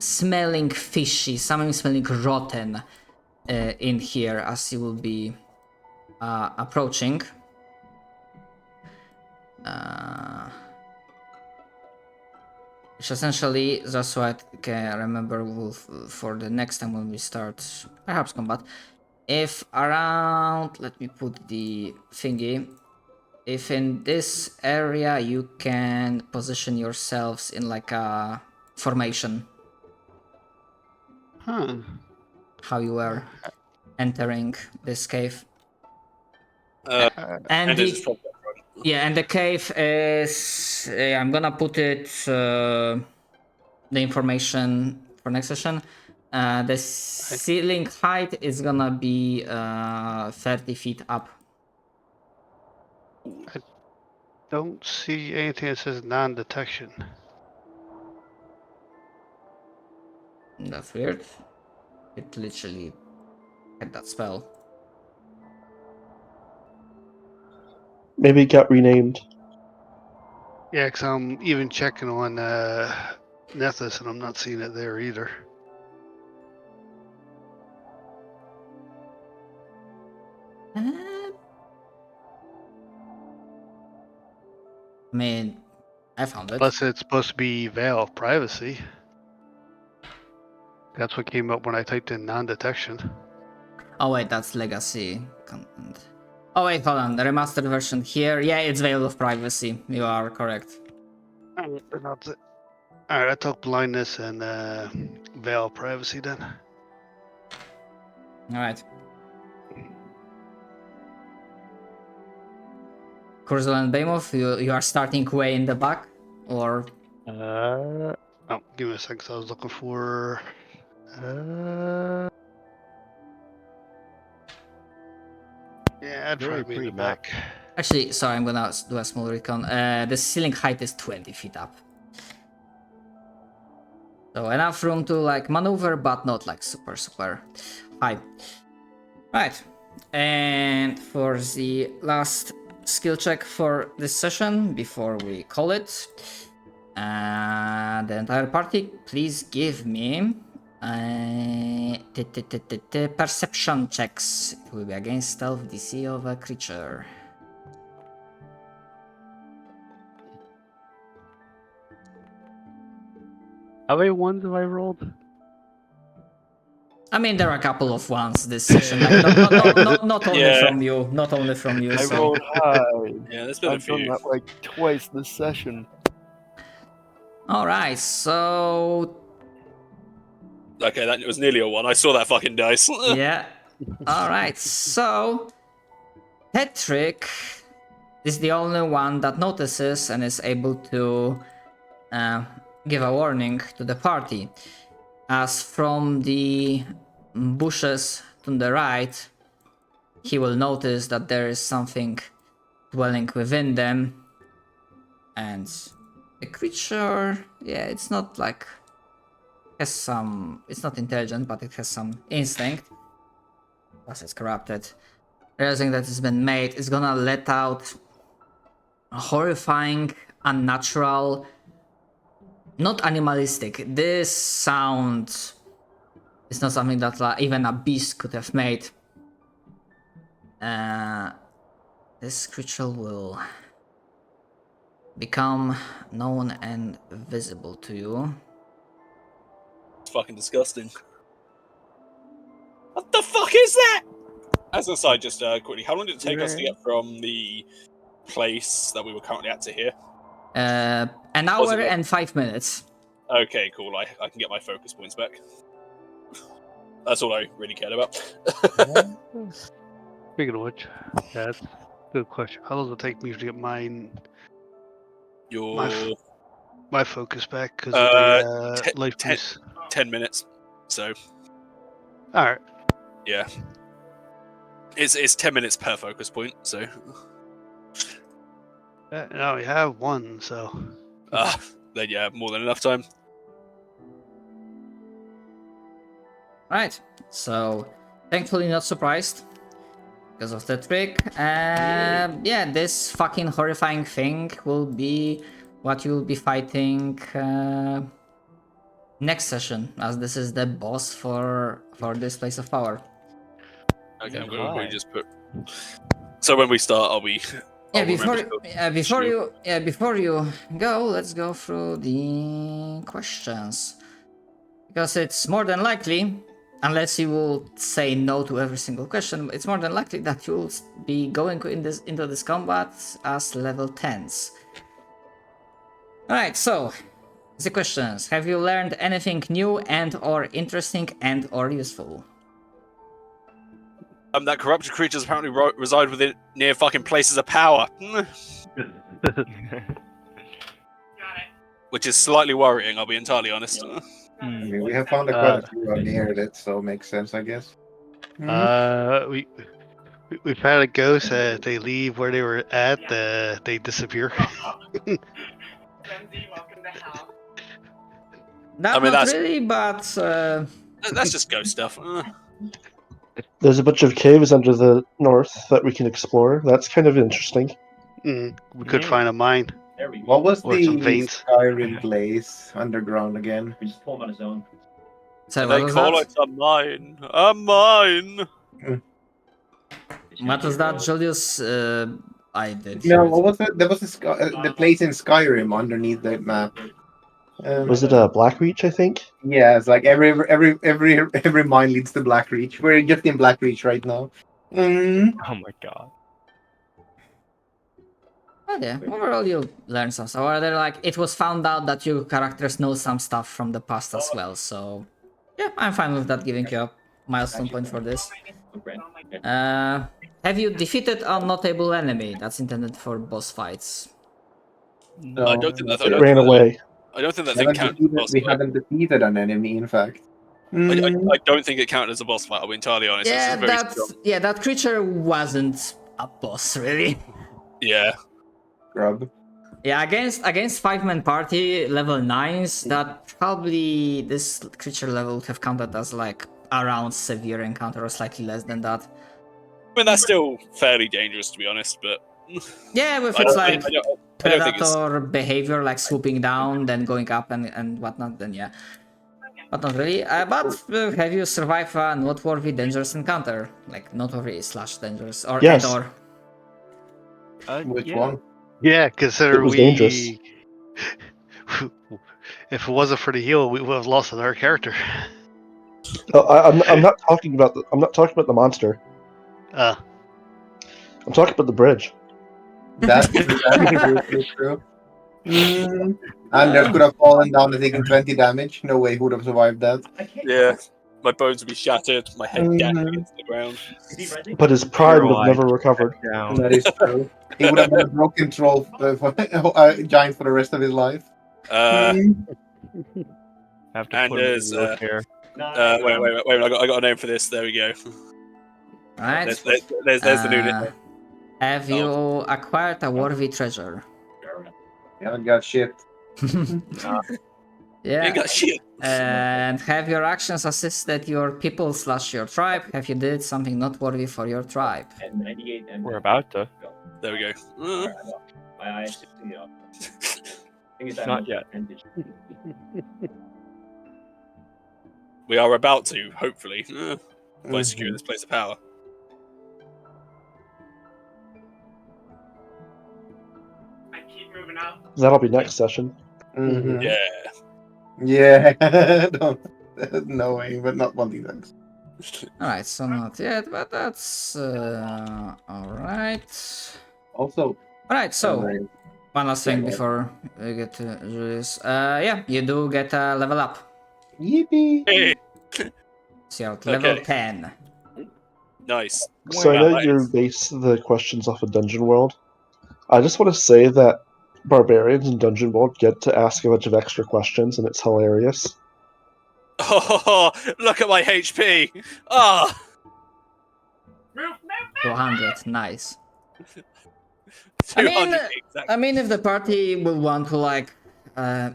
A: smelling fishy, something smelling rotten in here as you will be approaching. Which essentially, just so I can remember for the next time when we start perhaps combat, if around, let me put the thingy, if in this area you can position yourselves in like a formation,
B: Huh.
A: how you were entering this cave.
C: Uh,
A: And
C: Anders is
A: the
C: probably up front.
A: yeah, and the cave is I'm gonna put it the information for next session. The ceiling height is gonna be 30 feet up.
B: Don't see anything that says non-detection.
A: That's weird. It literally had that spell.
E: Maybe it got renamed.
B: Yeah, because I'm even checking on Nethys and I'm not seeing it there either.
A: I mean, I found it.
B: Plus, it's supposed to be Veil of Privacy. That's what came up when I typed in non-detection.
A: Oh wait, that's legacy content. Oh wait, hold on. The remastered version here. Yeah, it's Veil of Privacy. You are correct.
B: Alright, I took blindness and Veil of Privacy then.
A: Alright. Kurzel and Behemoth, you are starting way in the back? Or...
B: Oh, give me a second. I was looking for. Yeah, I'd
F: Very
B: probably be in
F: pretty
B: the
F: map.
B: back.
A: Actually, sorry, I'm gonna do a small recon. The ceiling height is 20 feet up. So enough room to like maneuver, but not like super high. Right. And for the last skill check for this session, before we call it, the entire party, please give me perception checks. It will be against stealth DC of a creature.
F: How many ones have I rolled?
A: I mean, there are a couple of ones this session, like not only
C: Yeah.
A: from you, not only from you.
F: I
A: So.
F: rolled high.
C: Yeah, there's been a
F: I've done
C: few.
F: that like twice this session.
A: All right, so
C: Okay, that was nearly a 1. I saw that fucking dice.
A: yeah. All right, so Patrick is the only one that notices and is able to give a warning to the party. As from the bushes to the right, he will notice that there is something dwelling within them. And the creature, yeah, it's not like, has some, it's not intelligent, but it has some instinct. Plus it's corrupted. Realizing that it's been made, it's gonna let out a horrifying, unnatural, not animalistic. This sound is not something that even a beast could have made. This creature will become known and visible to you.
C: It's fucking disgusting. What the fuck is that? As an aside, just quickly, how long did it take us to get from the place that we were currently at to here?
A: An hour and 5 minutes.
C: Okay, cool. I can get my focus points back. That's all I really cared about.
B: Speaking of which, that's a good question. How long does it take me to get my focus back? Because of the life piece.
C: 10 minutes. So,
B: Alright.
C: yeah. It's 10 minutes per focus point, so...
B: Now we have one, so.
C: Then yeah, more than enough time.
A: Right, so thankfully not surprised because of the trick. Yeah, this fucking horrifying thing will be what you'll be fighting next session, as this is the boss for this place of power.
C: Okay, I'm going to just put... So when we start, I'll be...
A: Yeah,
C: I'll
A: before you go, let's go through the questions. Because it's more than likely, unless you will say no to every single question, it's more than likely that you'll be going into this combat as level 10s. Alright, so The questions: have you learned anything new and/or interesting and/or useful?
C: That corrupted creatures apparently reside within near fucking places of power. Which is slightly worrying, I'll be entirely honest.
D: I mean, we have found quite a few near it, so makes sense, I guess.
B: We found a ghost. They leave where they were at. They disappear.
A: Not really, but
C: That's just ghost stuff.
E: There's a bunch of caves under the north that we can explore. That's kind of interesting.
B: We could find a mine.
D: What was
B: Or
D: the
B: some veins.
D: Skyrim place underground again?
G: We just pull him on his own.
A: so
C: They
A: what was
C: call
A: that?
C: it a mine. A mine.
A: What was that, Julius? I did.
D: No, what was it? There was the place in Skyrim underneath the map.
E: Was it Blackreach, I think?
D: Yeah, it's like every mine leads to Blackreach. We're just in Blackreach right now.
F: Oh my god.
A: Oh yeah, overall you learn some stuff. Or they're like, it was found out that your characters know some stuff from the past as well, so yeah, I'm fine with that, giving you a milestone point for this. Have you defeated a notable enemy that's intended for boss fights?
D: No,
C: I don't think
E: It ran away.
C: I don't think that
D: we
C: thing counts as a boss
D: we
C: fight.
D: haven't defeated an enemy, in fact.
C: I don't think it counted as a boss fight, I'll be entirely honest. It's
A: Yeah,
C: just very strong.
A: that creature wasn't a boss, really.
C: Yeah.
D: Grub.
A: Yeah, against 5-man party level 9s, that probably this creature level would have counted as like around severe encounter or slightly less than that.
C: I mean, that's still fairly dangerous, to be honest, but
A: Yeah, if
C: I
A: it's
C: don't
A: like
C: think- I don't think it's...
A: predator behavior, like swooping down, then going up and whatnot, then yeah. But not really. But have you survived a noteworthy dangerous encounter? Like noteworthy / dangerous or
E: Yes.
A: and/or?
D: Which
F: Yeah.
D: one?
B: Yeah, consider
E: It was
B: we.
E: dangerous.
B: If it wasn't for the heal, we would have lost another character.
E: Oh, I'm not talking about the monster. I'm talking about the bridge.
D: That's true. Anders could have fallen down and taken 20 damage. No way he would have survived that.
C: Yeah. My bones would be shattered, my head gashed into the ground.
E: But his pride would have
F: Right.
E: never recovered.
F: Down.
D: That is true. He would have been a broken troll giant for the rest of his life.
F: Have to
C: And
F: put him in
C: there's,
F: a wheelchair.
C: Wait, I got a name for this, there we go.
A: Alright.
C: There's the new name.
A: Have you acquired a worthy treasure?
D: You haven't got shit.
A: Yeah.
C: You got shit.
A: And have your actions assisted your people / your tribe? Have you did something noteworthy for your tribe?
F: We're about to.
C: There we go.
F: Not yet.
C: We are about to, hopefully, if I secure this place of power.
E: That'll be next session.
D: Mhm.
C: Yeah.
D: Yeah. Don't, knowing, but not wanting that.
A: Alright, so not yet, but that's alright.
D: Also,
A: Alright, so one last thing before we get to Julius. Yeah, you do get a level up.
D: yippee!
C: Hey,
A: So you're at level
C: Okay.
A: 10.
C: nice.
E: So I
C: Wow,
E: know
C: that
E: you
C: is-
E: base the questions off of Dungeon World. I just want to say that barbarians in Dungeon World get to ask a bunch of extra questions, and it's hilarious.
C: Oh, look at my HP. Ah,
A: 200, nice.
C: 200
A: mean,
C: exactly.
A: I mean, if the party will want to like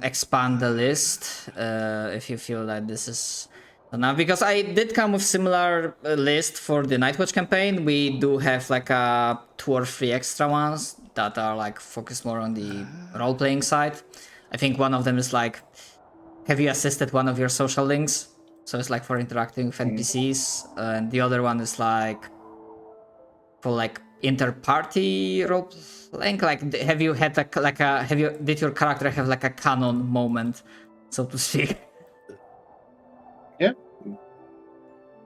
A: expand the list, if you feel that this is enough, because I did come with similar list for the Nightwatch campaign. We do have like 2 or 3 extra ones that are like focused more on the role-playing side. I think one of them is like, have you assisted one of your social links? So it's like for interacting with NPCs, and the other one is like for like inter-party role playing. Like, have you had did your character have like a canon moment, so to speak?
D: Yeah.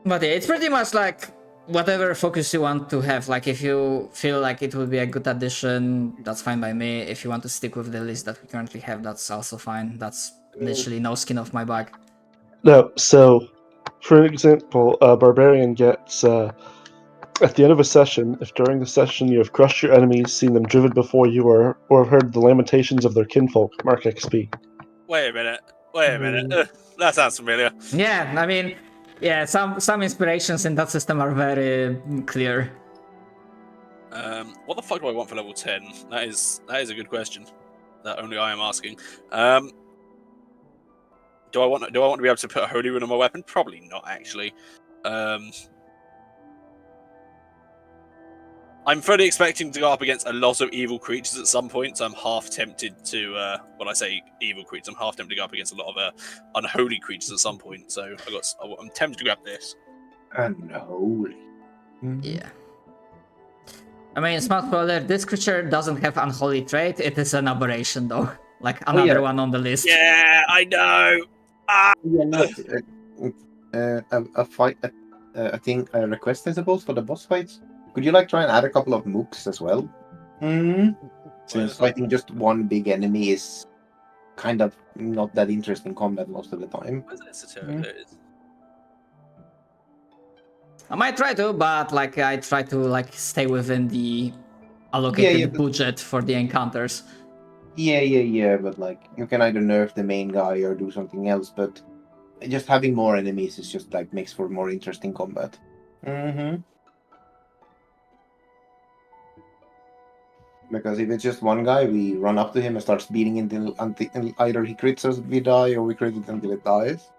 A: But yeah, it's pretty much like whatever focus you want to have. Like, if you feel like it would be a good addition, that's fine by me. If you want to stick with the list that we currently have, that's also fine. That's literally no skin off my back.
E: No, so, for example, a barbarian gets, at the end of a session, if during the session you have crushed your enemies, seen them driven before you, or have heard the lamentations of their kinfolk, mark XP.
C: Wait a minute. That sounds familiar.
A: Yeah, I mean, yeah, some inspirations in that system are very clear.
C: What the fuck do I want for level 10? That is a good question. That only I am asking. Do I want to be able to put a holy rune on my weapon? Probably not, actually. I'm fully expecting to go up against a lot of evil creatures at some point, so I'm half tempted to. When I say evil creatures, I'm half tempted to go up against a lot of unholy creatures at some point. So I'm tempted to grab this.
D: Unholy.
A: Yeah. I mean, smart spoiler, this creature doesn't have unholy trait, it is an aberration though. Like another one on the list.
C: Yeah, I know.
D: Yeah, not a fight. I think a request, I suppose, for the boss fights. Could you like try and add a couple of mooks as well? Since fighting just one big enemy is kind of not that interesting combat most of the time.
A: I might try to, but like I try to like stay within the allocated budget for the encounters.
D: Yeah, but like you can either nerf the main guy or do something else, but just having more enemies is just like makes for more interesting combat. Because if it's just one guy, we run up to him and starts beating until either he crits us, we die, or we crit it until it dies.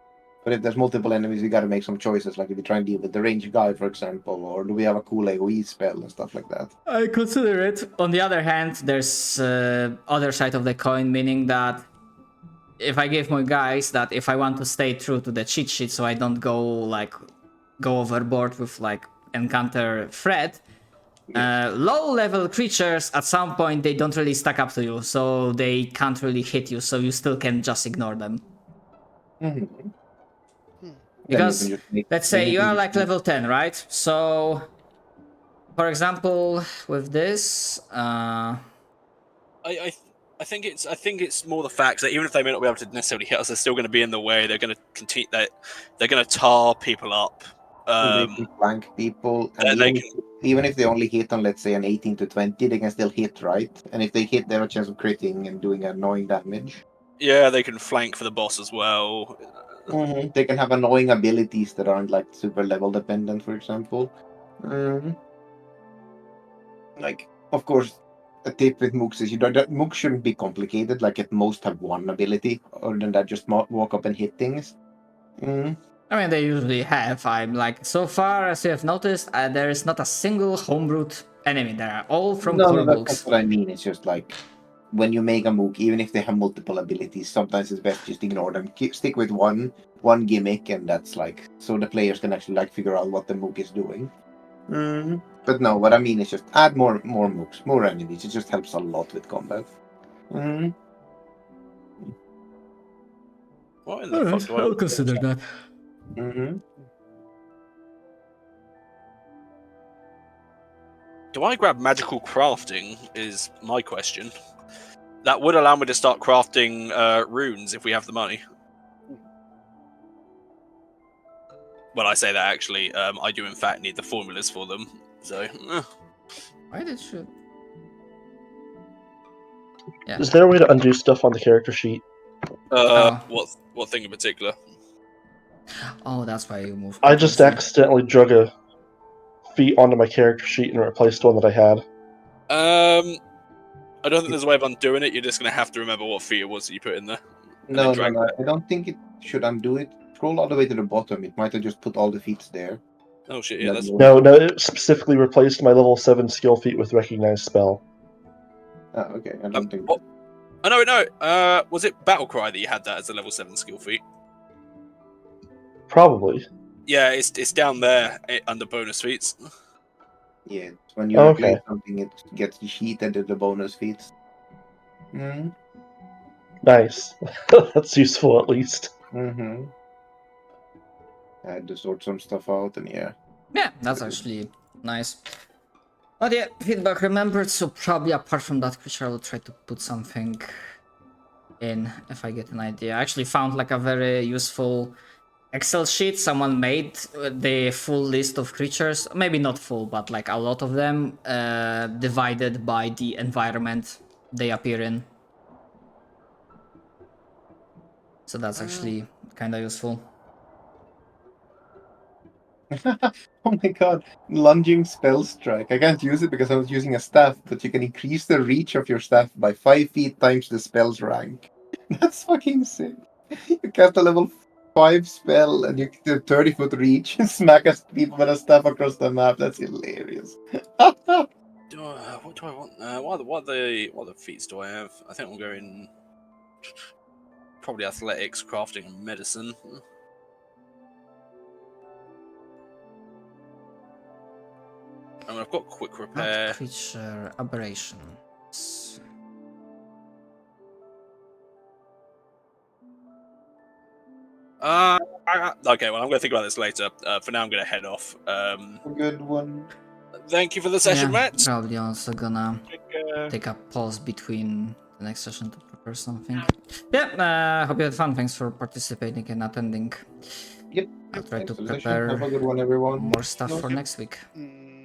D: But if there's multiple enemies, we gotta make some choices, like if we try and deal with the ranged guy, for example, or do we have a cool AoE spell and stuff like that.
A: I consider it. On the other hand, there's other side of the coin, meaning that if I give my guys that if I want to stay true to the cheat sheet, so I don't go overboard with like encounter threat, low level creatures at some point they don't really stack up to you, so they can't really hit you, so you still can just ignore them. Because let's say you are like level 10, right? So for example with this
C: I think it's more the fact that even if they may not be able to necessarily hit us, they're still going to be in the way. They're going to continue. They're going to tar people up.
D: They can flank people, and even if they only hit on, let's say, an 18 to 20, they can still hit, right? And if they hit, they have a chance of critting and doing annoying damage.
C: Yeah, they can flank for the boss as well.
D: They can have annoying abilities that aren't like super level dependent, for example. Like, of course, a tip with mooks is mooks shouldn't be complicated. Like, at most have one ability, other than that, just walk up and hit things.
A: I mean, they usually have. I'm like, so far as you have noticed, there is not a single homebrewed enemy. They are all from core books.
D: That's what I mean. It's just like when you make a mook, even if they have multiple abilities, sometimes it's best just ignore them. Stick with one gimmick, and that's like so the players can actually like figure out what the mook is doing. But no, what I mean is just add more mooks, more enemies. It just helps a lot with combat.
C: What in the fuck do I
A: I'll consider that.
C: Do I grab magical crafting is my question. That would allow me to start crafting runes if we have the money. Well, I say that actually, I do in fact need the formulas for them. So,
A: Why did you? Yeah.
E: Is there a way to undo stuff on the character sheet?
C: What thing in particular?
A: Oh, that's why you moved.
E: I just accidentally drug a feat onto my character sheet and replaced one that I had.
C: I don't think there's a way of undoing it. You're just going to have to remember what feat it was that you put in there.
D: No. I don't think it should undo it. Scroll all the way to the bottom. It might have just put all the feats there.
C: Oh shit! Yeah, that's
E: No. It specifically replaced my level 7 skill feat with recognized spell.
D: Oh, okay. I don't think.
C: Oh no! Was it Battlecry that you had that as a level 7 skill feat?
E: Probably.
C: Yeah, it's down there under bonus feats.
D: Yeah, when you replace something, it gets the sheet and the bonus feats.
E: Nice. That's useful at least.
D: I had to sort some stuff out, and yeah.
A: Yeah, that's actually nice. But yeah, feedback remembered, so probably apart from that creature, I will try to put something in if I get an idea. I actually found like a very useful Excel sheet. Someone made the full list of creatures, maybe not full, but like a lot of them, divided by the environment they appear in. So that's actually kind of useful.
D: Oh my god, lunging spell strike. I can't use it because I was using a staff, but you can increase the reach of your staff by 5 feet times the spell's rank. That's fucking sick. You cast a level 5 spell and you get a 30-foot reach and smack people with a staff across the map. That's hilarious.
C: What do I want? What the feats do I have? I think I'm going probably athletics, crafting, and medicine. I mean, I've got quick repair.
A: Not creature aberrations.
C: Okay, well, I'm going to think about this later. For now, I'm going to head off.
D: Good one.
C: Thank you for the session,
A: Yeah,
C: Matt.
A: probably also gonna
F: Take,
A: take a pause between the next session to prepare something. Yeah, hope you had fun. Thanks for participating and attending.
D: Yep.
A: I'll try
D: Thanks
A: to
D: for the session.
A: prepare
D: Have a good one, everyone.
A: more stuff for
D: Okay.
A: next week.
B: Mm.